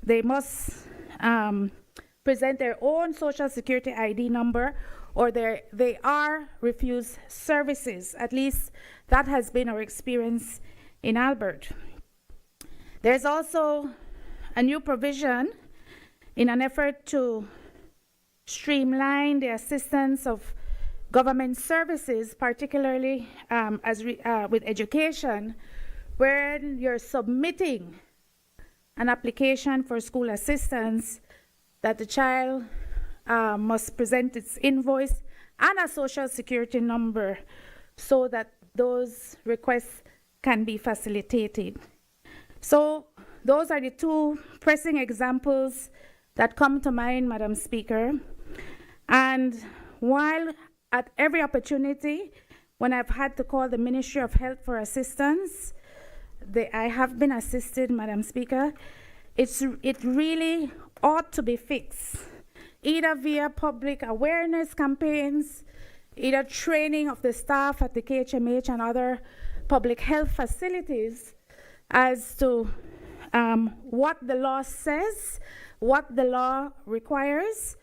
they must present their own Social Security ID number, or they are refused services. At least that has been our experience in Albert. There's also a new provision in an effort to streamline the assistance of government services, particularly with education, where you're submitting an application for school assistance, that the child must present its invoice and a Social Security number so that those requests can be facilitated. So those are the two pressing examples that come to mind, Madam Speaker. And while at every opportunity, when I've had to call the Ministry of Health for assistance, I have been assisted, Madam Speaker. It really ought to be fixed, either via public awareness campaigns, either training of the staff at the KHMH and other public health facilities as to what the law says, what the law requires,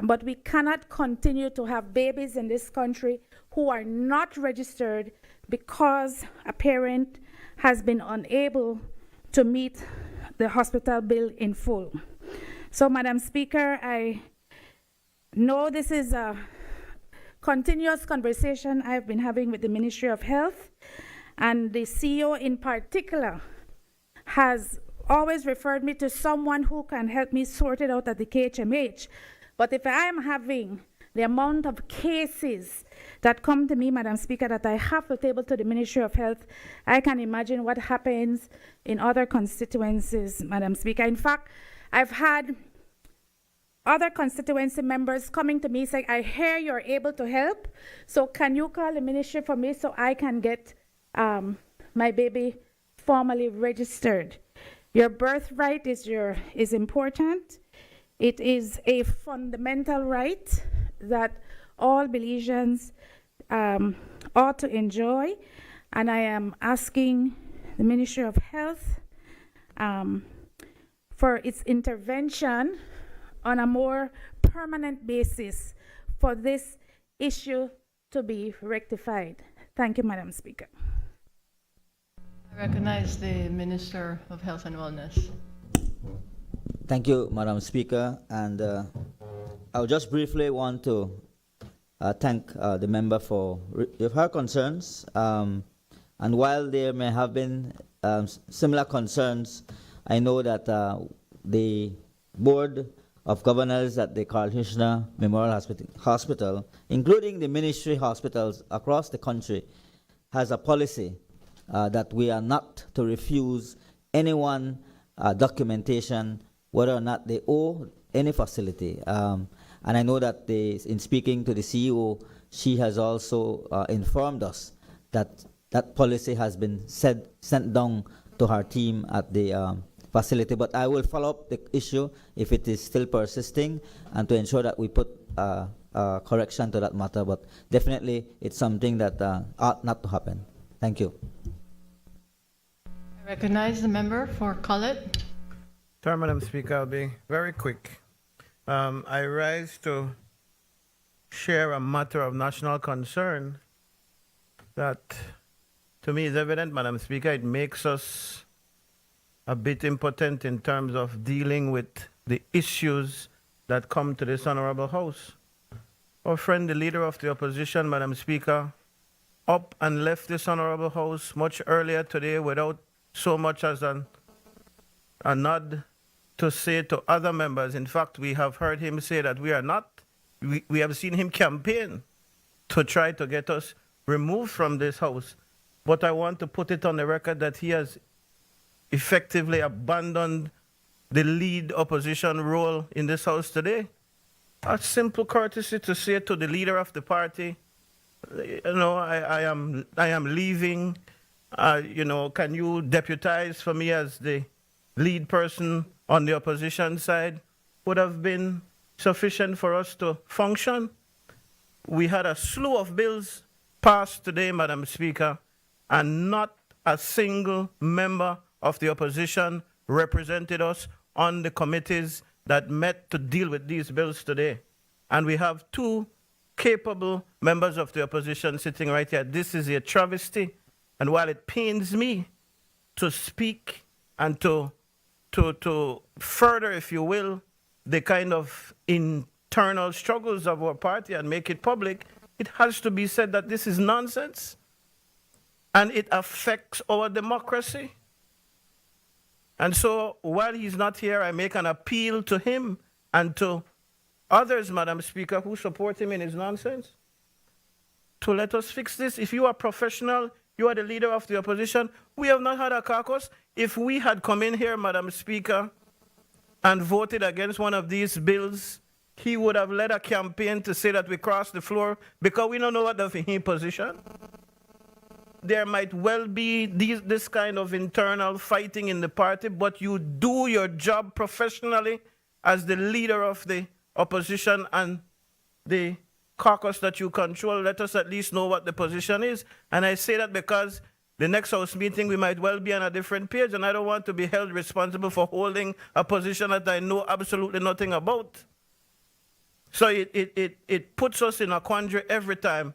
but we cannot continue to have babies in this country who are not registered because a parent has been unable to meet the hospital bill in full. So, Madam Speaker, I know this is a continuous conversation I've been having with the Ministry of Health, and the CEO in particular has always referred me to someone who can help me sort it out at the KHMH. But if I am having the amount of cases that come to me, Madam Speaker, that I have to table to the Ministry of Health, I can imagine what happens in other constituencies, Madam Speaker. In fact, I've had other constituency members coming to me saying, I hear you're able to help, so can you call the ministry for me so I can get my baby formally registered? Your birthright is important. It is a fundamental right that all Belizeans ought to enjoy, and I am asking the Ministry of Health for its intervention on a more permanent basis for this issue to be rectified. Thank you, Madam Speaker. I recognize the Minister of Health and Wellness. Thank you, Madam Speaker. And I would just briefly want to thank the member for her concerns. And while there may have been similar concerns, I know that the Board of Governors at the Carl Hirschner Memorial Hospital, including the ministry hospitals across the country, has a policy that we are not to refuse anyone documentation, whether or not they owe any facility. And I know that in speaking to the CEO, she has also informed us that that policy has been sent down to her team at the facility. But I will follow up the issue if it is still persisting, and to ensure that we put correction to that matter. But definitely, it's something that ought not to happen. Thank you. I recognize the member for Collett. Sir, Madam Speaker, I'll be very quick. I rise to share a matter of national concern that, to me, is evident, Madam Speaker. It makes us a bit impotent in terms of dealing with the issues that come to this honorable House. Our friend, the Leader of the Opposition, Madam Speaker, up and left this honorable House much earlier today without so much as a nod to say to other members. In fact, we have heard him say that we have seen him campaign to try to get us removed from this House. But I want to put it on the record that he has effectively abandoned the lead opposition role in this House today. A simple courtesy to say to the leader of the party, I am leaving. Can you deputize for me as the lead person on the opposition side? Would have been sufficient for us to function. We had a slew of bills passed today, Madam Speaker, and not a single member of the opposition represented us on the committees that met to deal with these bills today. And we have two capable members of the opposition sitting right here. This is a travesty. And while it pains me to speak and to further, if you will, the kind of internal struggles of our party and make it public, it has to be said that this is nonsense and it affects our democracy. And so while he's not here, I make an appeal to him and to others, Madam Speaker, who support him in his nonsense, to let us fix this. If you are professional, you are the leader of the opposition. We have not had a caucus. If we had come in here, Madam Speaker, and voted against one of these bills, he would have led a campaign to say that we crossed the floor because we don't know what the position. There might well be this kind of internal fighting in the party, but you do your job professionally as the leader of the opposition and the caucus that you control. Let us at least know what the position is. And I say that because the next House meeting, we might well be on a different page, and I don't want to be held responsible for holding a position that I know absolutely nothing about. So it puts us in a quandary every time.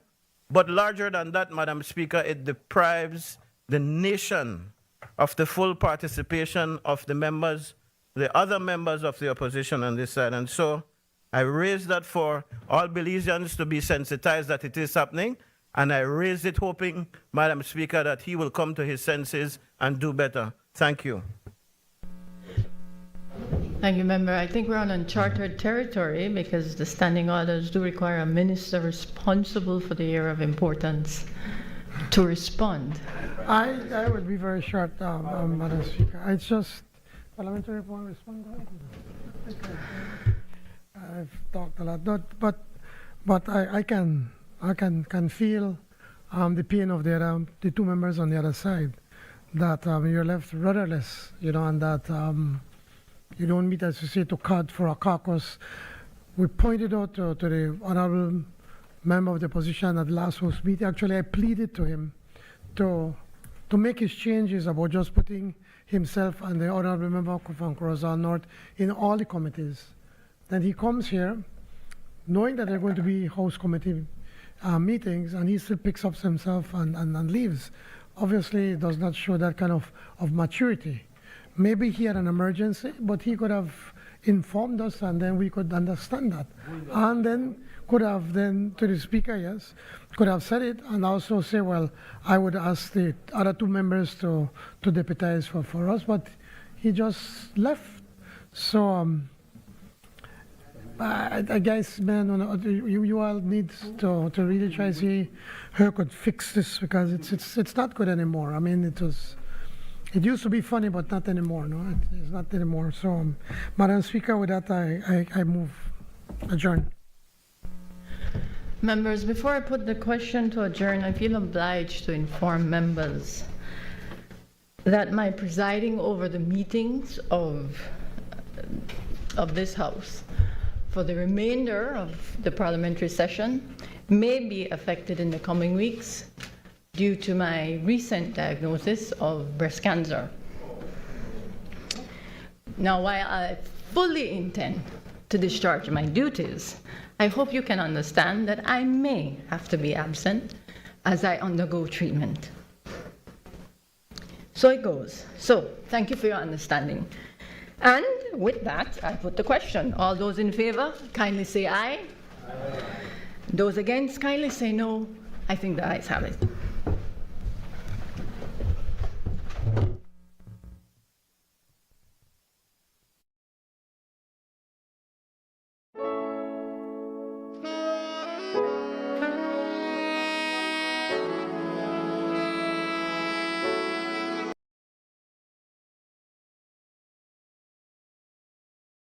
But larger than that, Madam Speaker, it deprives the nation of the full participation of the members, the other members of the opposition on this side. And so I raise that for all Belizeans to be sensitized that it is happening. And I raise it hoping, Madam Speaker, that he will come to his senses and do better. Thank you. Thank you, Member. I think we're on uncharted territory because the standing orders do require a minister responsible for the area of importance to respond. I will be very short, Madam Speaker. It's just parliamentary point respond. I've talked a lot, but I can feel the pain of the two members on the other side, that you're left rudderless, and that you don't meet, as you say, to cut for a caucus. We pointed out to the honorable member of the opposition at the last House meeting. Actually, I pleaded to him to make his changes about just putting himself and the honorable member from Corozal North in all the committees. Then he comes here, knowing that there are going to be House committee meetings, and he still picks up himself and leaves. Obviously, it does not show that kind of maturity. Maybe he had an emergency, but he could have informed us, and then we could understand that. And then could have then, to the speaker, yes, could have said it, and also say, well, I would ask the other two members to deputize for us, but he just left. So I guess, man, you all need to really try to see who could fix this, because it's not good anymore. I mean, it used to be funny, but not anymore. No, it's not anymore. So, Madam Speaker, with that, I move adjourn. Members, before I put the question to adjourn, I feel obliged to inform members that my presiding over the meetings of this House for the remainder of the parliamentary session may be affected in the coming weeks due to my recent diagnosis of breast cancer. Now, while I fully intend to discharge my duties, I hope you can understand that I may have to be absent as I undergo treatment. So it goes. So, thank you for your understanding. And with that, I put the question. All those in favor, kindly say aye. Aye. Those against, kindly say no. I think the ayes have it.